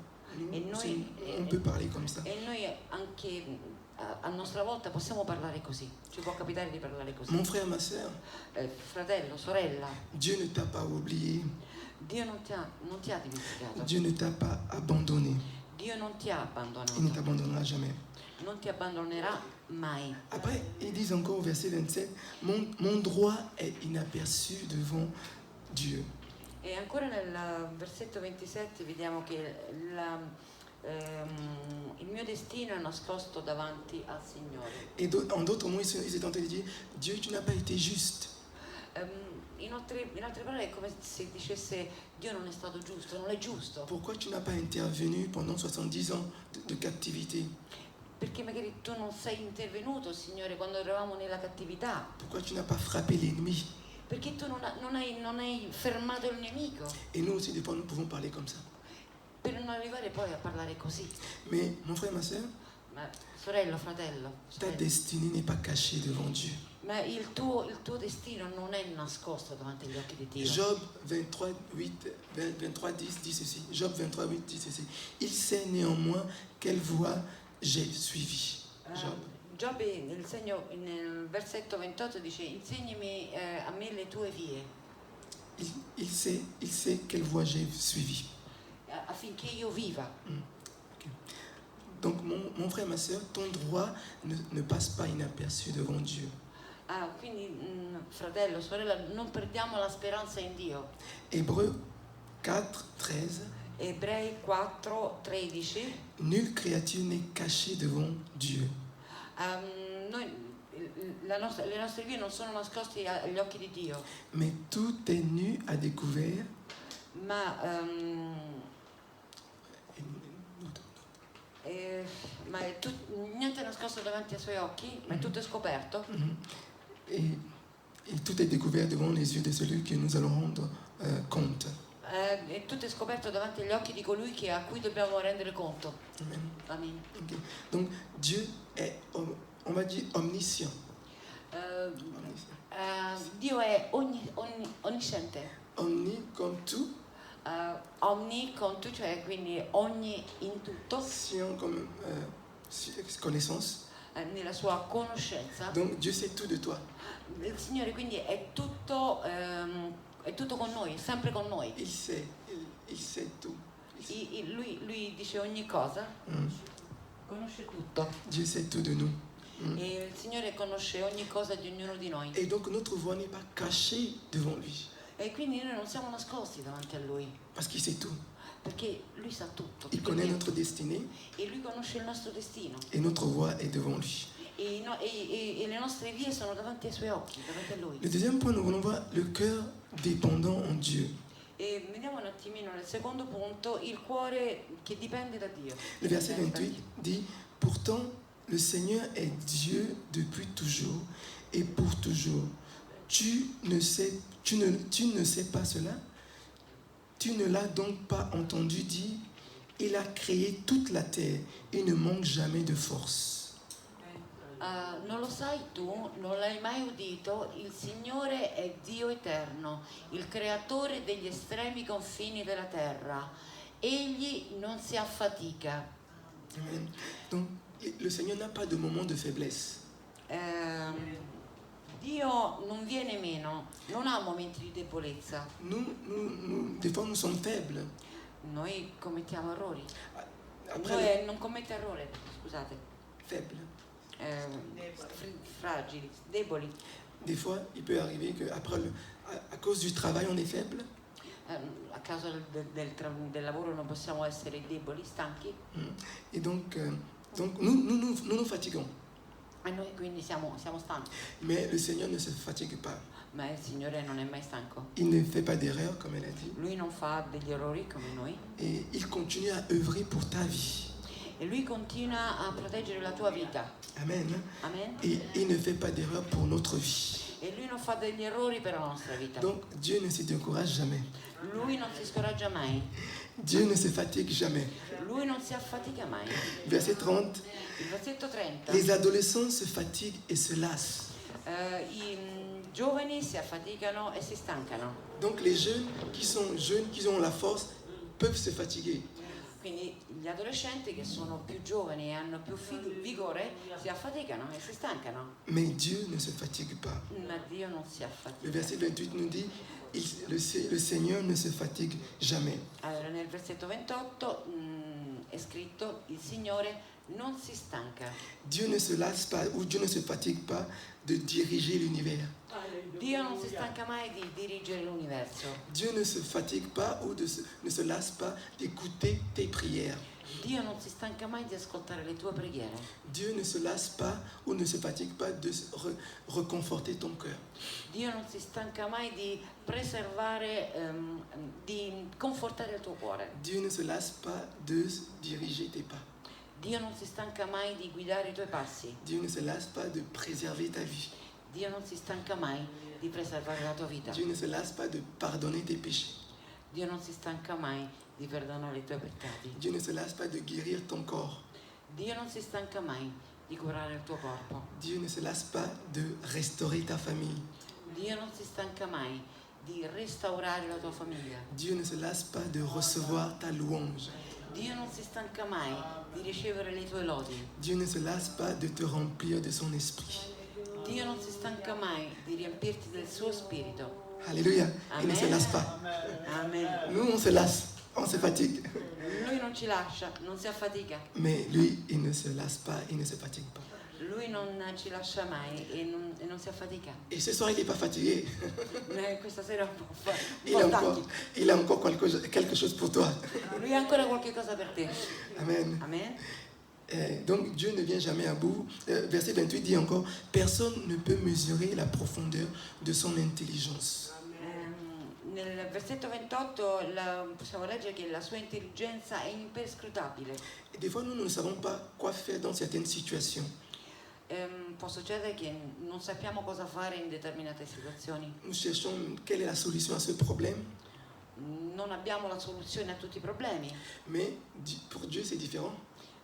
Et nous nous, aussi, on peut parler comme ça. E noi anche a nostra volta possiamo parlare così. Ci può capitare di parlare così. Mon frère, ma soeur, Fratello, sorella, Dieu ne t'a pas oublié. Dio non ti ha dimenticato. Dieu ne t'a pas abandonné. Dio non ti ha Il ne abbandonato. t'abandonnera jamais. Non ti abbandonerà mai. Après, ils disent encore au verset 27, mon droit est inaperçu devant Dieu. E ancora nel versetto 27 vediamo che il mio destino è nascosto davanti al Signore. Et en d'autres mots, ils étaient en train de dire, Dieu, tu n'as pas été juste. In altre parole è come se dicesse Dio non è stato giusto, non è giusto. Pourquoi tu n'as pas intervenu pendant 70 ans de captivité? Perché magari tu non sei intervenuto, Signore, quando eravamo nella cattività. Pourquoi tu n'as pas frappé l'ennemi? Perché tu non hai fermato il nemico. Et nous aussi, des fois, nous pouvons parler comme ça. Per non arrivare poi a parlare così. Mais mon frère, ma soeur, Ma sorello, fratello, ta destinée n'est pas cachée devant Dieu. ma il tuo destino non è nascosto davanti agli occhi di Dio. Job 23:10 dit ceci. Job 23:8 dit ceci. Il sait néanmoins quelle voie j'ai suivi. Job. Giobbe nel versetto 28 dice insegnami a me le tue vie Il sait quelle voie j'ai suivi. affinché io viva. Okay. Donc mon frère, ma soeur, ton droit ne passe pas inaperçu devant Dieu. Quindi fratello, sorella, non perdiamo la speranza in Dio. Hébreux 4:13. Ebrei 4:13. Nulle créature n'est cachée devant Dieu. Le nostre vie non sono nascoste agli occhi di Dio, Mais tout est nu à découvert. ma niente è nascosto davanti ai suoi occhi, ma è tutto scoperto. Et tout est découvert devant les yeux de celui que nous allons rendre compte. E tutto è scoperto davanti agli occhi di colui a cui dobbiamo rendere conto. Amen. Amen. Okay. Donc Dieu est, on va dire, omniscient. Dio è onnisciente, Omni comme tout, omni con tu, cioè quindi ogni in tutto, scient comme connaissance. nella sua conoscenza. Donc Dieu sait tout de toi. Il Signore quindi è tutto con noi, è sempre con noi. Il sait tout. Lui dice ogni cosa, conosce tutto. Dieu sait tout de nous. E il Signore conosce ogni cosa di ognuno di noi. Et donc notre voix n'est pas cachée devant lui. E quindi noi non siamo nascosti davanti a Lui, Parce qu'il sait tout. perché Lui sa tutto. Il connaît notre destinée E Lui conosce il nostro destino. et notre voix est devant lui. E le nostre vie sono davanti ai Suoi occhi, davanti a Lui. Le deuxième point, nous voulons voir le cœur dépendant en Dieu. E vediamo un attimino nel secondo punto, il cuore che dipende da Dio. Le verset 28 dit, pourtant le Seigneur est Dieu depuis toujours et pour toujours. Tu ne sais pas cela? Tu ne l'as donc pas entendu dire? Il a créé toute la terre. Il ne manque jamais de force. Non lo sai tu, non l'hai mai udito, il Signore è Dio eterno, il creatore degli estremi confini della terra. Egli non si affatica. Amen. Donc, le Seigneur n'a pas de moment de faiblesse. Dio non viene meno, non ha momenti di debolezza. Des fois, nous sommes faibles. Noi commettiamo errori. Après, Non commette errore, scusate. faibles. Fragili, deboli. Des fois, il peut arriver qu'après, à cause du travail, on est faible. A causa del lavoro non possiamo essere deboli, stanchi. Et donc nous fatiguons. E noi quindi siamo stanchi. Mais le Seigneur ne se fatigue pas. Ma il Signore non è mai stanco. Il ne fait pas d'erreur, comme elle a dit. Lui non fa degli errori come noi. Et il continue à œuvrer pour ta vie. E Lui continua a proteggere la tua vita. Amen. Amen. Et il ne fait pas d'erreur pour notre vie. E Lui non fa degli errori per la nostra vita. Donc Dieu ne se décourage jamais. Lui non si scoraggia mai. Dieu ne se fatigue jamais. Lui non si affatica mai. Verset 30. Il versetto 30. Les adolescents se fatiguent et se lassent. I giovani si affaticano e si stancano. Donc les jeunes, qui ont la force, peuvent se fatiguer. Quindi gli adolescenti che sono più giovani e hanno più vigore si affaticano e si stancano. Mais Dieu ne se fatigue pas. Ma Dio non si Le affatica. verset 28 nous dit, le Seigneur ne se fatigue jamais. Allora nel versetto 28 è scritto: il Signore non si stanca. Dieu ne se lasse pas ou Dieu ne se fatigue pas de diriger l'univers. Dio non si stanca mai di dirigere l'universo. Dieu ne se fatigue pas ou ne se lasse pas d'écouter tes prières. Dio non si stanca mai di ascoltare le tue preghiere. Dieu ne se lasse pas ou ne se fatigue pas de reconforter ton cœur. Dio non si stanca mai di preservare, di confortare il tuo cuore. Dieu ne se lasse pas de diriger tes pas. Dio non si stanca mai di guidare i tuoi passi. Dieu ne se lasse pas de préserver ta vie. Dio non si stanca mai di preservare la tua vita. Dieu ne se lasse pas de pardonner tes péchés. Dio non si stanca mai di perdonare i tuoi peccati. Dieu ne se lasse pas de guérir ton corps. Dio non si stanca mai di curare il tuo corpo. Dieu ne se lasse pas de restaurer ta famille. Dio non si stanca mai di restaurare la tua famiglia. Dieu ne se lasse pas de recevoir ta louange. Dio non si stanca mai di ricevere le tue lodi. Dieu ne se lasse pas de te remplir de son esprit. Dio non si stanca mai di riempirti del suo spirito. Alléluia. Il ne se Amen. lasse pas. Amen. Nous, on se lasse, on se fatigue. Lui non ci lascia, non si affatica. Mais lui, il ne se lasse pas, il ne se fatigue pas. Lui non ci lascia mai e non si affatica. Et ce soir, il n'est pas fatigué. Questa sera è un po' Il a encore quelque chose pour toi. Lui ha ancora qualche cosa per te. Amen. Amen. Donc Dieu ne vient jamais à bout. Verset 28 dit encore, personne ne peut mesurer la profondeur de son intelligence. Nel versetto 28 possiamo leggere che la sua intelligenza è imperscrutabile. Et des fois, nous ne savons pas quoi faire dans certaines situations. Può succedere che non sappiamo cosa fare in determinate situazioni. Nous cherchons quelle est la solution à ce problème. Non abbiamo la soluzione a tutti i problemi, Mais pour Dieu, c'est différent.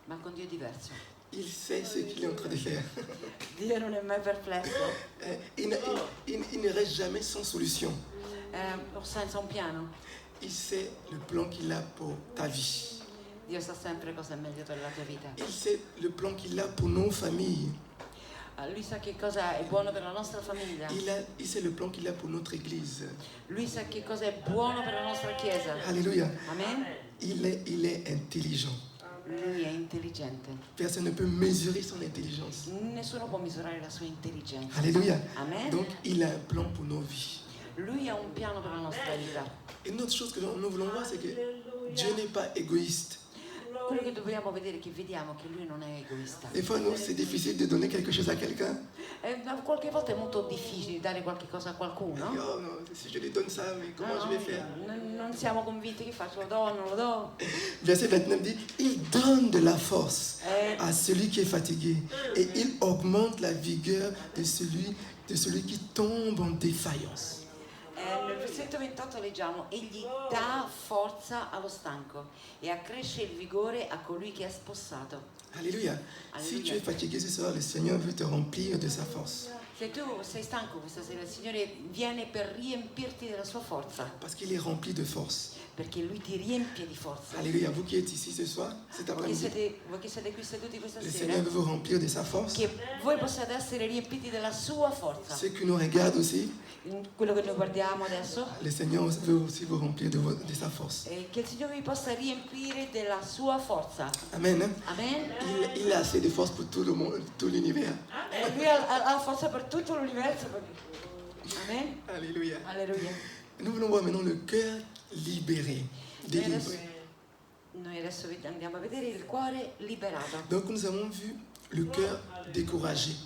ma con Dio è diverso. Il sait ce qu'il est en train de faire. Dio non è mai perplesso, Il ne reste jamais sans solution. o senza un piano. Il sait le plan qu'il a pour ta vie. Dio sa sempre cosa è meglio per la tua vita. Il sait le plan qu'il a pour nos familles. Lui sa che cosa è buono per la nostra famiglia. Il sait le plan qu'il a pour notre église. Lui sa che cosa è buono per la nostra chiesa. Alléluia. Amen. Il est intelligent. Lui è intelligente. Personne ne peut mesurer son intelligence. Nessuno può misurare la sua intelligenza. Alléluia. Amen. Donc, il a un plan pour nos vies. Lui ha un piano per la nostra vita. Et une autre chose que nous voulons voir, c'est que Dieu n'est pas égoïste. Quello che dobbiamo vedere, che vediamo, che lui non è egoista. Des fois, nous, c'est difficile de donner quelque chose à quelqu'un. Qualche volta è molto difficile dare qualche cosa a qualcuno. Oh non, si je lui donne ça, mais comment je vais faire? Non siamo convinti che faccio, lo do, non lo do. Verset 29 dit, il donne de la force à celui qui est fatigué et il augmente la vigueur de celui qui tombe en défaillance. Nel versetto 28 leggiamo: egli dà forza allo stanco e accresce il vigore a colui che è spossato. Alléluia. Si tu es fatigué ce soir, le Seigneur veut te remplir de sa force. Se tu sei stanco questa sera, il Signore viene per riempirti della sua forza, Parce qu'il est rempli de force. perché Lui ti riempie di forza. Alléluia. Vous qui êtes ici ce soir, cet après-midi, Voi che siete qui seduti questa le sera, Seigneur veut vous remplir de sa force. che voi possiate essere riempiti della sua forza. Ceux qui nous regardent aussi, In quello che noi guardiamo adesso, le Seigneur veut aussi vous remplir de sa force. che il Signore vi possa riempire della sua forza. Amen. Amen. Il a assez de force pour tout le monde, tout l'univers. Lui ha forza per tutto l'universo. Amen. Alléluia. Alleluia. Nous voulons voir maintenant le cœur libéré, délivré. Noi adesso andiamo a vedere il cuore liberato. Donc nous avons vu le cœur découragé.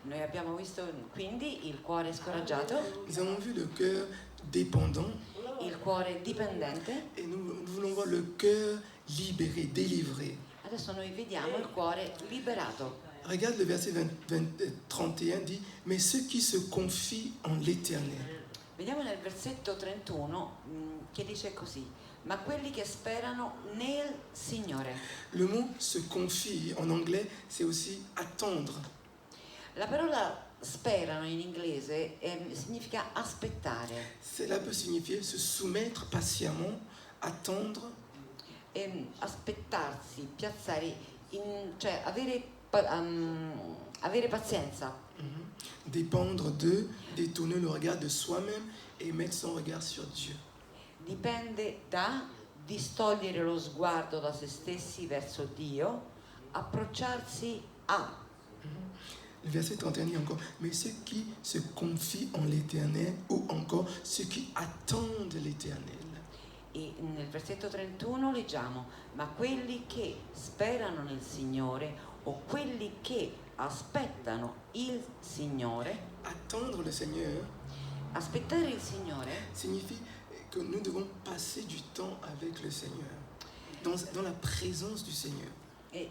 Noi abbiamo visto quindi il cuore scoraggiato, Nous avons vu le cœur dépendant. il cuore dipendente. Et nous voulons voir le cœur libéré, délivré. Adesso noi vediamo il cuore liberato. Regarde le verset 31 dit, mais ceux qui se confient en l'Éternel. Vediamo nel versetto 31 che dice così: ma quelli che sperano nel Signore. Le mot se confie en anglais, c'est aussi attendre. La parola sperano in inglese significa aspettare, Cela peut signifier se soumettre patiemment, attendre, aspettarsi, piazzare, cioè avere pazienza, dépendre d'eux, détourner le regard de soi-même et mettre son regard sur Dieu. dipende da distogliere lo sguardo da se stessi verso Dio, approcciarsi a. Le verset 31 dit encore, mais ceux qui se confient en l'Éternel, ou encore ceux qui attendent l'Éternel. E nel versetto 31 leggiamo: ma quelli che sperano nel Signore, o quelli che aspettano il Signore. Attendre le Seigneur Aspettare il Signore signifie que nous devons passer du temps avec le Seigneur, dans la présence du Seigneur.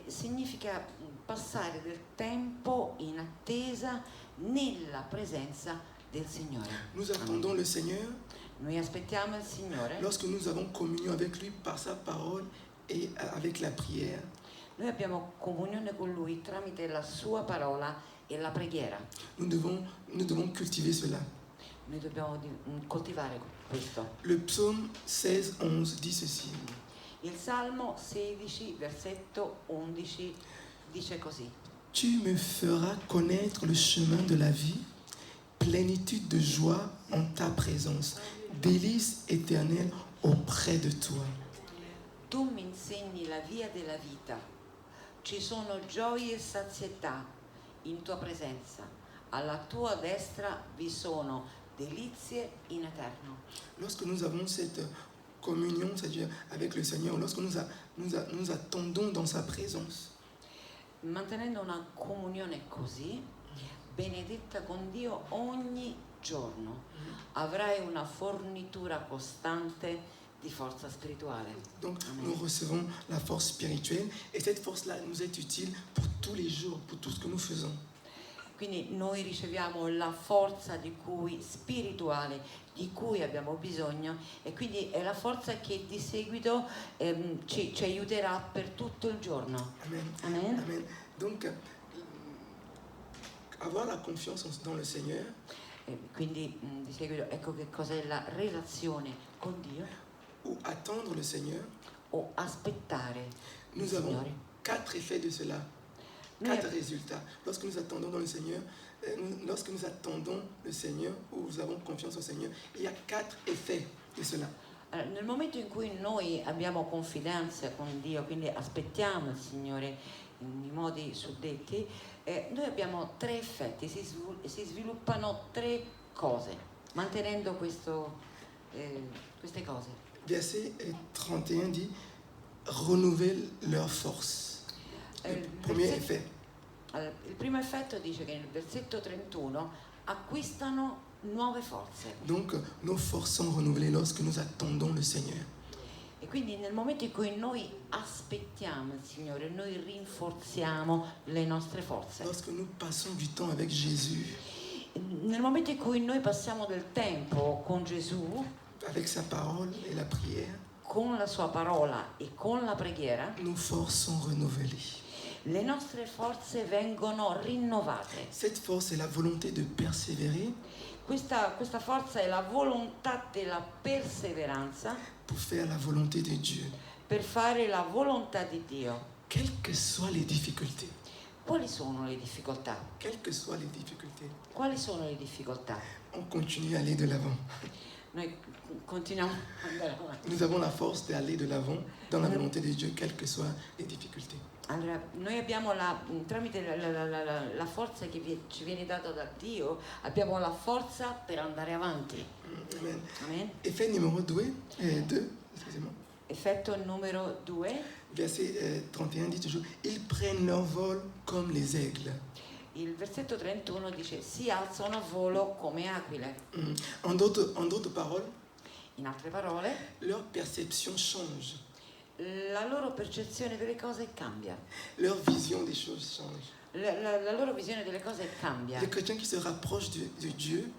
significa passare del tempo in attesa nella presenza del Signore. Nous attendons le Seigneur Noi aspettiamo il Signore lorsque nous avons communion avec lui par sa parole et avec la prière. Noi abbiamo comunione con Lui tramite la Sua parola e la preghiera. Nous devons cultiver cela. Noi dobbiamo coltivare questo. Le psaume 16:11 dit ceci. Il Salmo 16, versetto 11 dice così: Tu me feras connaître le chemin de la vie, plénitude de joie en ta présence, délices éternelles auprès de toi. Tu mi insegni la via della vita, ci sono gioie e sazietà in tua presenza, alla tua destra vi sono delizie in eterno. Lorsque nous avons cette communion, c'est-à-dire avec le Seigneur, lorsque nous attendons dans sa présence, Mantenendo una comunione così, benedetta con Dio ogni giorno, avrai una fornitura costante di forza spirituale. donc Amen. nous recevons la force spirituelle et cette force-là nous est utile pour tous les jours, pour tout ce que nous faisons. Quindi noi riceviamo la forza spirituale di cui abbiamo bisogno, e quindi è la forza che di seguito ci aiuterà per tutto il giorno. Amen. Amen. Amen. Donc, avoir la confiance dans le Seigneur, Quindi di seguito ecco che cos'è la relazione con Dio, ou attendre le Seigneur, o aspettare il nous avons Signore. 4 effets de cela, Noi 4 résultats. Lorsque nous attendons dans le Seigneur, lorsque nous attendons le Seigneur, ou nous avons confiance au Seigneur, il y a 4 effets de cela. Allora, nel momento in cui noi abbiamo confidenza con Dio, quindi aspettiamo il Signore in modi suddetti, noi abbiamo 3 effetti, si sviluppano 3 cose, mantenendo queste cose. Verset 31 dit renouvelle leur force. Le premier effet. Allora, il primo effetto dice che nel versetto 31 acquistano nuove forze. Donc, nos forces sont renouvelées lorsque nous attendons le Seigneur. E quindi nel momento in cui noi aspettiamo il Signore, noi rinforziamo le nostre forze. Lorsque nous passons du temps avec Jésus, Nel momento in cui noi passiamo del tempo con Gesù, avec sa parole et la prière, con la sua parola e con la preghiera, nos forces sont renouvelées. le nostre forze vengono rinnovate. Cette force est la volonté de persévérer Questa forza è la volontà della perseveranza pour faire la volonté de Dieu, per fare la volontà di Dio. quelles que soient les difficultés. Quali sono le difficoltà? Quelles que soient les difficultés, Quali sono le difficoltà? on continue à aller de l'avant. Noi continuiamo ad andare avanti. Nous avons la force d'aller de l'avant dans la volonté de Dieu, quelles que soient les difficultés. Allora, noi abbiamo tramite la forza che ci viene data da Dio, abbiamo la forza per andare avanti. Amen. Amen. Effet numéro 2, excusez-moi. Effetto numero 2, Verset 31 dit toujours, ils prennent leur vol comme les aigles. il versetto 31 dice: si alzano a volo come aquile. En d'autres paroles, In altre parole, leur perception change, la loro percezione delle cose cambia. leur vision des choses change. La loro visione delle cose cambia. Les chrétiens qui se rapprochent de Dieu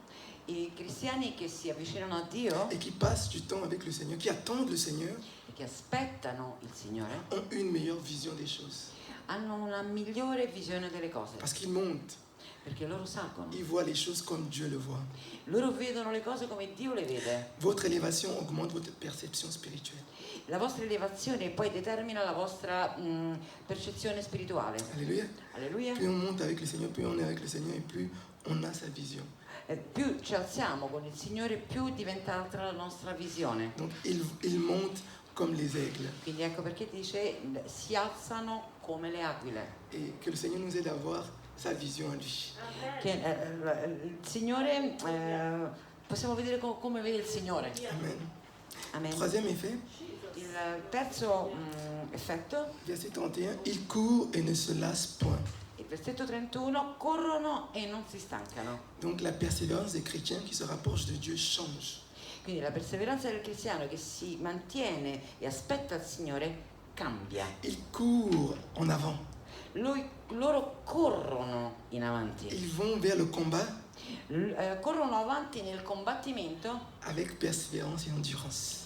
I cristiani che si avvicinano a Dio et qui passent du temps avec le Seigneur, qui attendent le Seigneur, e che aspettano il Signore ont une meilleure vision des choses. hanno una migliore visione delle cose, Parce qu'ils montent, perché loro salgono. ils voient les choses comme Dieu le voit. Loro vedono le cose come Dio le vede. Votre élévation augmente votre perception spirituelle. La vostra elevazione poi determina la vostra percezione spirituale. Alléluia. Alleluia. Plus on monte avec le Seigneur, plus on est avec le Seigneur et plus on a sa vision. Più ci alziamo con il Signore, più diventa alta la nostra visione. Donc ils montent comme les aigles. Quindi ecco perché dice si alzano come le aquile. Et que le Seigneur nous aide à voir sa vision à lui. Che il Signore, possiamo vedere come vede il Signore. Amen. Amen. Troisième effet, Il terzo effetto, verset 31, ils courent et ne se lassent point. il versetto 31, corrono e non si stancano. Donc la persévérance des chrétiens qui se rapprochent de Dieu change. Quindi la perseveranza del cristiano che si mantiene e aspetta il Signore cambia. Ils courent en avant. Loro corrono in avanti, Ils vont vers le combat corrono avanti nel combattimento avec persévérance et endurance.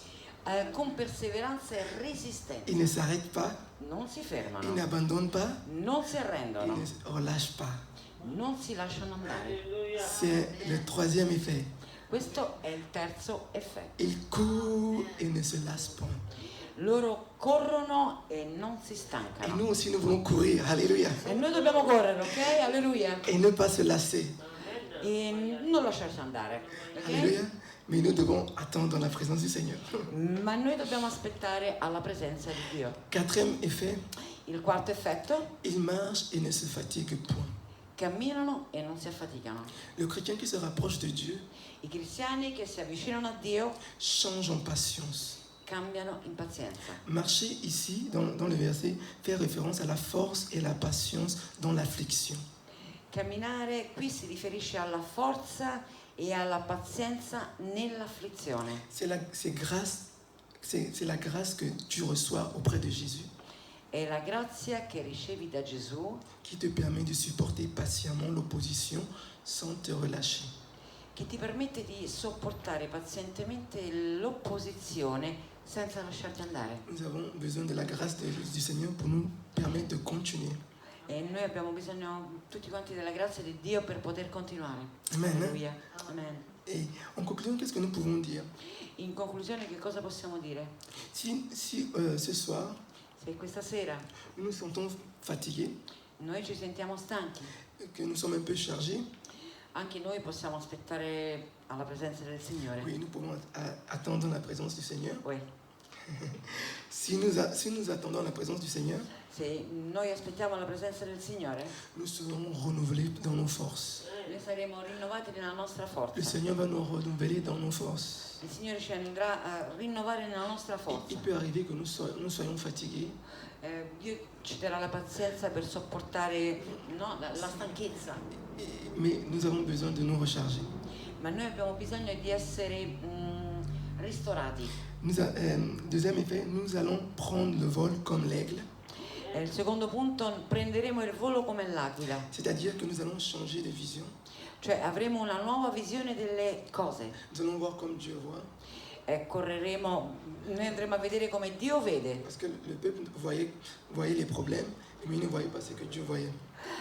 con perseveranza e resistenza. Ils ne s'arrêtent pas, Non si ils fermano, n'abandonnent pas, non si ils arrendono, ne relâchent pas. non si lasciano andare. C'est le troisième effet. Questo è il terzo effetto. Ils courent et ne se lassent point. Loro corrono e non si Et stancano. nous aussi, nous voulons courir. Alléluia. E noi dobbiamo correre, ok? Alleluia. Et ne pas se lasser. E non lasciarci andare, Alléluia. ok? Mais nous devons attendre dans la présence du Seigneur. Ma noi dobbiamo aspettare alla presenza di Dio. Quatrième effet, Il quarto effetto, ils marchent et ne se fatiguent point. camminano e non si affaticano. Le chrétien qui se rapproche de Dieu I cristiani che si avvicinano a Dio change en patience. cambiano in pazienza. Marcher ici, dans le verset, fait référence à la force et la patience dans l'affliction. Camminare qui si riferisce alla forza e alla pazienza nell'afflizione. C'est la grâce que tu reçois auprès de Jésus È la grazia che ricevi da Gesù qui te permet de supporter patiemment l'opposition sans te relâcher. che ti permette di sopportare pazientemente l'opposizione senza lasciarti andare. Nous avons besoin de la grâce du Seigneur pour nous permettre de continuer. E noi abbiamo bisogno tutti quanti della grazia di Dio per poter continuare. Amen. Alleluia. Amen. Et en conclusion, qu'est-ce que nous pouvons dire? In conclusione, che cosa possiamo dire? Si ce soir, Se questa sera nous nous sentons fatigués, noi ci sentiamo stanchi, que nous sommes un peu chargés, anche noi possiamo aspettare alla presenza del Signore. oui, nous pouvons attendre la présence du Seigneur. Uè, Si nous attendons la présence du Seigneur, se noi aspettiamo la presenza del Signore, nous serons renouvelés dans nos forces. noi saremo rinnovati nella nostra Le forza. Seigneur va nous renouveler dans nos forces. Il Signore ci andrà a rinnovare nella nostra Il forza. peut arriver que nous soyons fatigués, Dio ci darà la pazienza per sopportare no, la stanchezza, mais nous avons besoin de nous recharger. ma noi abbiamo bisogno di essere ristorati. Deuxième effet, nous allons prendre le vol comme l'aigle, Il secondo punto, prenderemo il volo come l'aquila, c'est-à-dire que nous allons changer de vision. Cioè avremo una nuova visione delle cose. Nous allons voir comme Dieu voit. Noi andremo a vedere come Dio vede. Parce que le peuple voyait les problèmes, mais il ne voyait pas ce que Dieu voyait.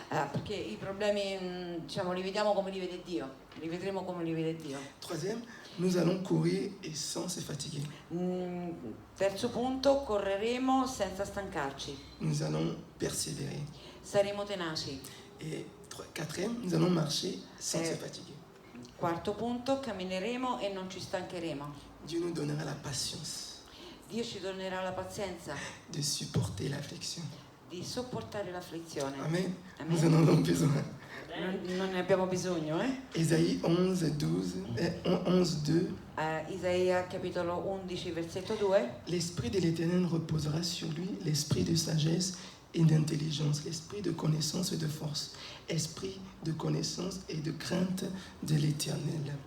Perché i problemi, diciamo, li vediamo come li vede Dio. Li vedremo come li vede Dio. Troisième, nous allons courir et sans se fatiguer. Terzo punto, correremo senza stancarci. Nous allons persévérer. Saremo tenaci. Et quatrième, nous allons marcher sans se fatiguer. Quarto punto, cammineremo e non ci stancheremo. Dieu nous donnera la patience Dio ci donerà la pazienza de supporter l'affliction. di sopportare l'afflizione. Amen. Amen. Nous en avons besoin. Non ne abbiamo bisogno, Ésaïe 11, 2. Isaia capitolo 11 versetto 2. L'esprit de l'Éternel reposera sur lui, l'esprit de sagesse et d'intelligence, l'esprit de connaissance et de force, esprit de connaissance et de crainte de l'Éternel.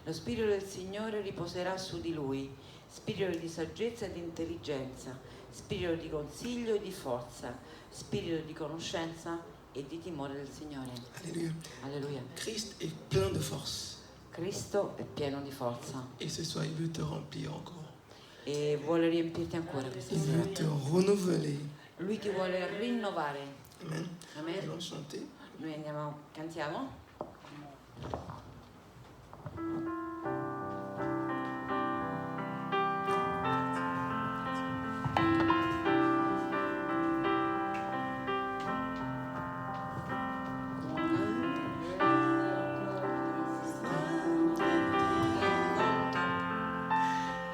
Lo spirito del Signore riposerà su di lui, spirito di saggezza e di intelligenza, spirito di consiglio e di forza, spirito di conoscenza e di timore del Signore. Alléluia. Alleluia. Christ est plein de force. Cristo è pieno di forza Et ce soir, il veut te remplir encore. e vuole riempirti ancora questa Il veut sera. te renouveler. Lui ti vuole rinnovare. Amen. Nous Amen. allons chanter. Noi andiamo, cantiamo.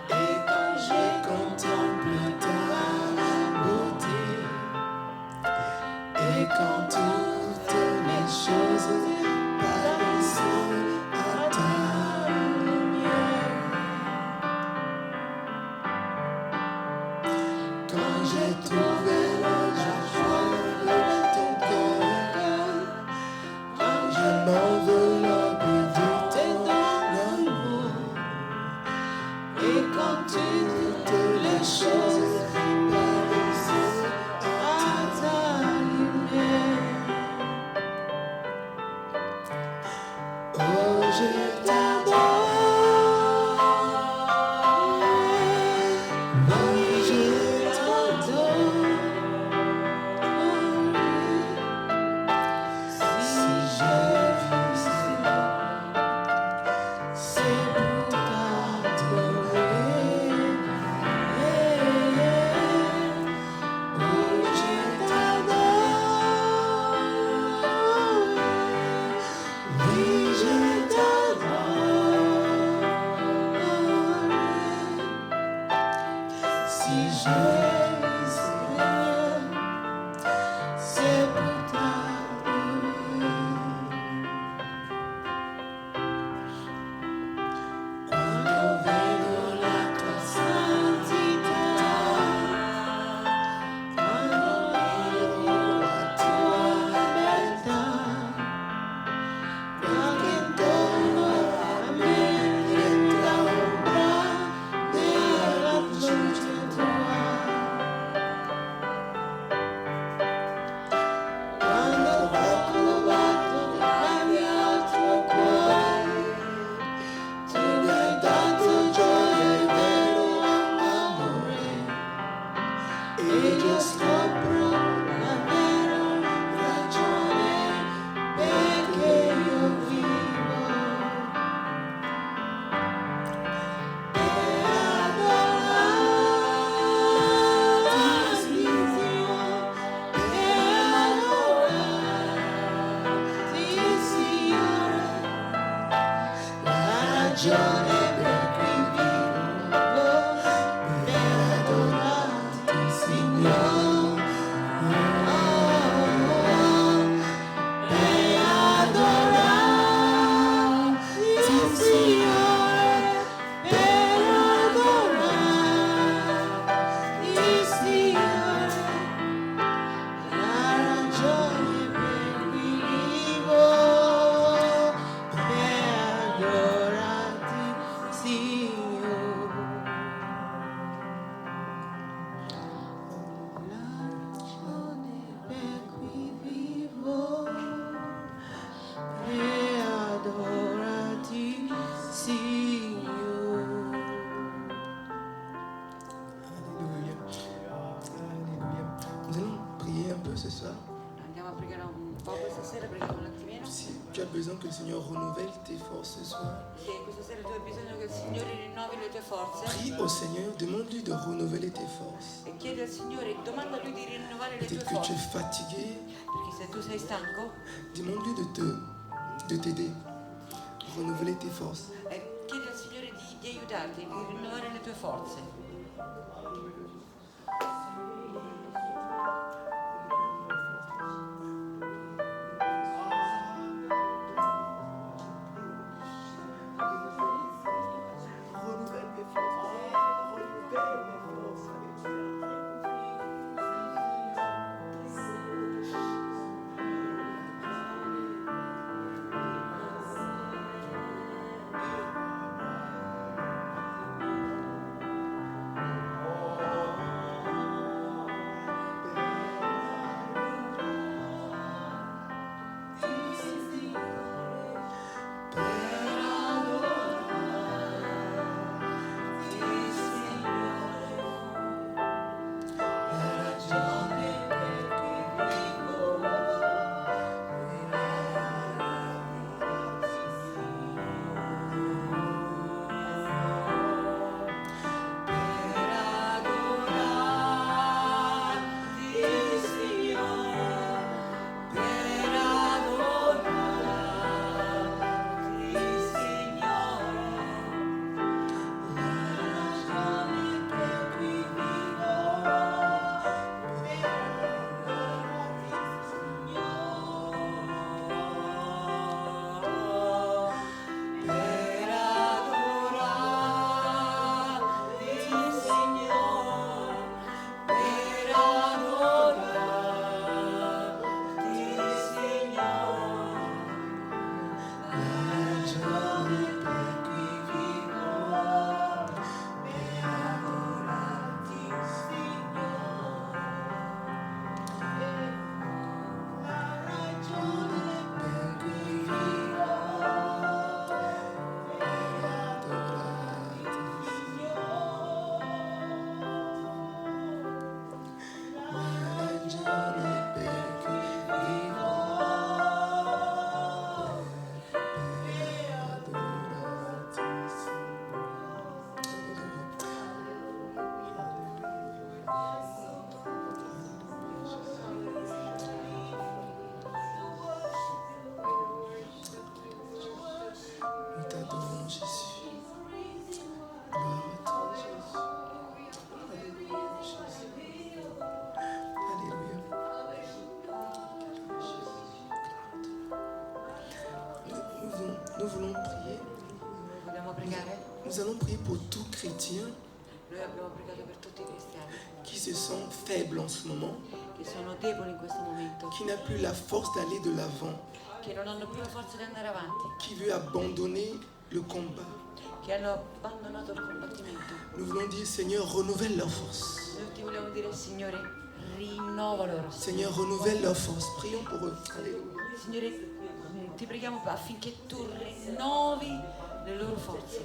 Et quand je contemple ta beauté, et quand toutes les choses paraissent à ta lumière, quand j'ai trouvé la joie de ton cœur, quand je m'enveloppe de ton amour, et quand toutes les choses paraissent à ta lumière. Oh, je t'adore. Oh, je t'adore. Si je vis, c'est pour t'adorer. Oh, je t'adore. Oui, je t'adore. Si je vis, Seigneur, c'est pour t'adorer. Quando vedo la tua santità, quando vedo la tua beltà, perché intorno a me diventa ombra della luce tua. Quando ho provato gravi al tuo cuore, tu mi hai dato gioia e vero amore, e io scopro la vera ragione perché io vivo. Per adorarti, Signore, la ragione per cui vivo, per adorarti, Signore, per adorarti, Signore, per adorarti, Signore, la ragione per cui vivo, per adorarti, Signore. La ragione per cui vivo, per besoin que le Seigneur renouvelle tes forces ce soir, Se questa sera tu hai bisogno che il Signore rinnovi le tue forze, prie au Seigneur, demande-lui de renouveler tes forces. e chiedi al Signore, domanda a Lui di rinnovare le tue Peut-être que tu es forze. fatigué, Perché se tu sei stanco, demande-lui de t'aider, renouveler tes forces. chiedi al Signore di aiutarti, di rinnovare le tue forze. Renouvelle mes forces, renouvelle mes forces, Alléluia. Nous voulons prier. Vogliamo pregare? Nous allons prier pour tout chrétien Noi abbiamo pregato per tutti i cristiani qui se sent faible en ce moment, che sono deboli in questo momento, qui n'a plus la force d'aller de l'avant, che non hanno più la forza di andare avanti, qui veut abandonner le combat. che hanno abbandonato il combattimento. Nous voulons dire, Seigneur, renouvelle leur force. Noi ti vogliamo dire, Signore, rinnova loro. Seigneur, renouvelle leur force. Prions pour eux. Alléluia. Signore, ti preghiamo affinché tu rinnovi le loro forze.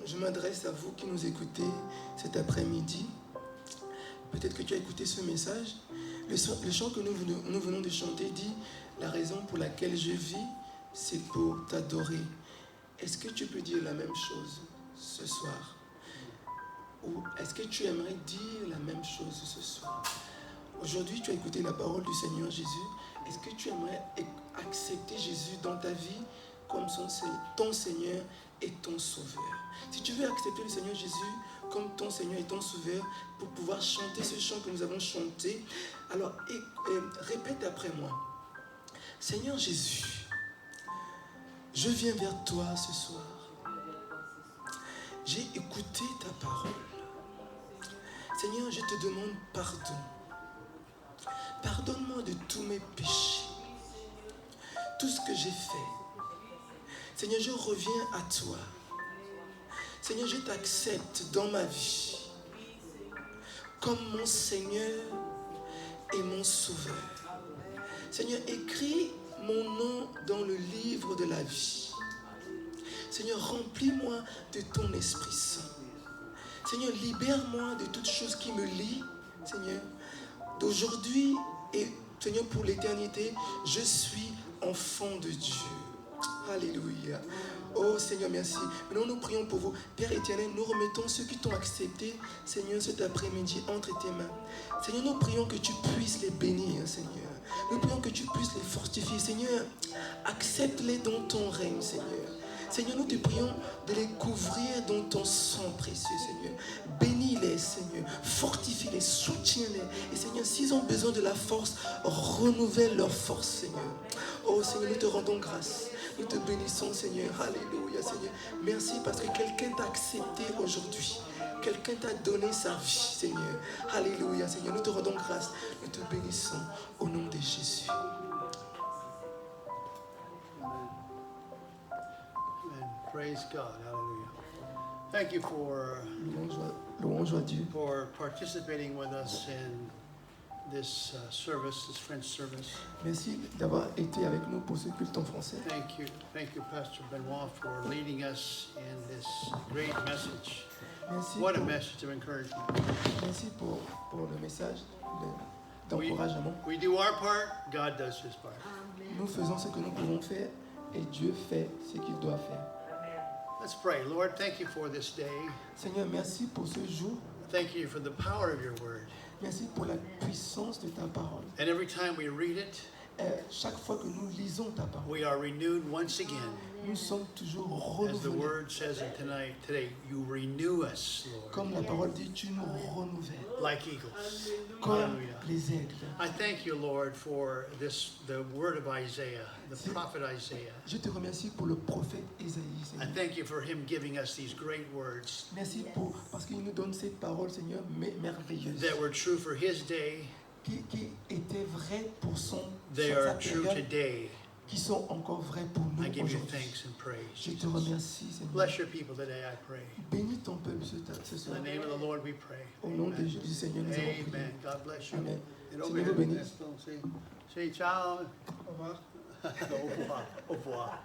Je m'adresse à vous qui nous écoutez cet après-midi. Peut-être que tu as écouté ce message. Le chant que nous venons de chanter dit « La raison pour laquelle je vis, c'est pour t'adorer ». Est-ce que tu peux dire la même chose ce soir? Ou est-ce que tu aimerais dire la même chose ce soir? Aujourd'hui, tu as écouté la parole du Seigneur Jésus. Est-ce que tu aimerais accepter Jésus dans ta vie comme ton Seigneur et ton Sauveur? Si tu veux accepter le Seigneur Jésus comme ton Seigneur et ton Sauveur pour pouvoir chanter ce chant que nous avons chanté, alors répète après moi. Seigneur Jésus, je viens vers toi ce soir. J'ai écouté ta parole. Seigneur, je te demande pardon. Pardonne-moi de tous mes péchés, tout ce que j'ai fait. Seigneur, je reviens à toi. Seigneur, je t'accepte dans ma vie comme mon Seigneur et mon Sauveur. Seigneur, écris mon nom dans le livre de la vie. Seigneur, remplis-moi de ton Esprit Saint. Seigneur, libère-moi de toutes choses qui me lient, Seigneur. D'aujourd'hui et, Seigneur, pour l'éternité, je suis enfant de Dieu. Alléluia. Oh Seigneur, merci. Maintenant, nous prions pour vous. Père éternel, nous remettons ceux qui t'ont accepté, Seigneur, cet après-midi entre tes mains. Seigneur, nous prions que tu puisses les bénir, Seigneur. Nous prions que tu puisses les fortifier. Seigneur, accepte-les dans ton règne, Seigneur. Seigneur, nous te prions de les couvrir dans ton sang précieux, Seigneur. Bénis-les, Seigneur. Fortifie-les, soutiens-les. Et Seigneur, s'ils ont besoin de la force, renouvelle leur force, Seigneur. Oh Seigneur, nous te rendons grâce. Nous te bénissons, Seigneur. Alléluia, Seigneur. Merci parce que quelqu'un t'a accepté aujourd'hui. Quelqu'un t'a donné sa vie, Seigneur. Alléluia, Seigneur. Nous te rendons grâce. Nous te bénissons au nom de Jésus. Praise God. Hallelujah. Thank you for Louange à Dieu. for participating with us in this service, this French service. Merci d'avoir été avec nous pour ce culte en français. Thank you, Pastor Benoit, for leading us in this great message. Merci What a pour, message of encouragement. merci pour le message d'encouragement. We do our part, God does his part. Nous faisons ce que nous pouvons faire et Dieu fait ce qu'il doit faire. Let's pray. Lord, thank you for this day. Seigneur, merci pour ce jour. Thank you for the power of your word. Merci pour la puissance de ta parole. And every time we read it, Chaque fois que nous lisons ta parole, we are renewed once again. nous sommes toujours As the renouvelés. word says in today, you renew us, Lord, Comme la parole dit, tu nous renouvelles. like eagles. Comme Hallelujah. les aigles. I thank you, Lord, for the word of Isaiah, the prophet Isaiah. Je te remercie pour le prophète Isaïe, I Seigneur. thank you for him giving us these great words Merci parce qu'il nous donne ces paroles, Seigneur, merveilleuses. that were true for his day. Qui étaient vraies pour They sa are true période, today. qui sont encore vraies pour nous I give you aujourd'hui. thanks and praise. Je te Jesus. remercie, Seigneur. Bless your people today, I pray. Bénis ton peuple ce In soir. the name of the Lord we pray. Au nom de Amen. Jésus, Seigneur, nous avons prié. Amen. God bless you. Amen. And over Seigneur here, vous bénisse. say ciao. Au revoir. Au revoir. Au revoir.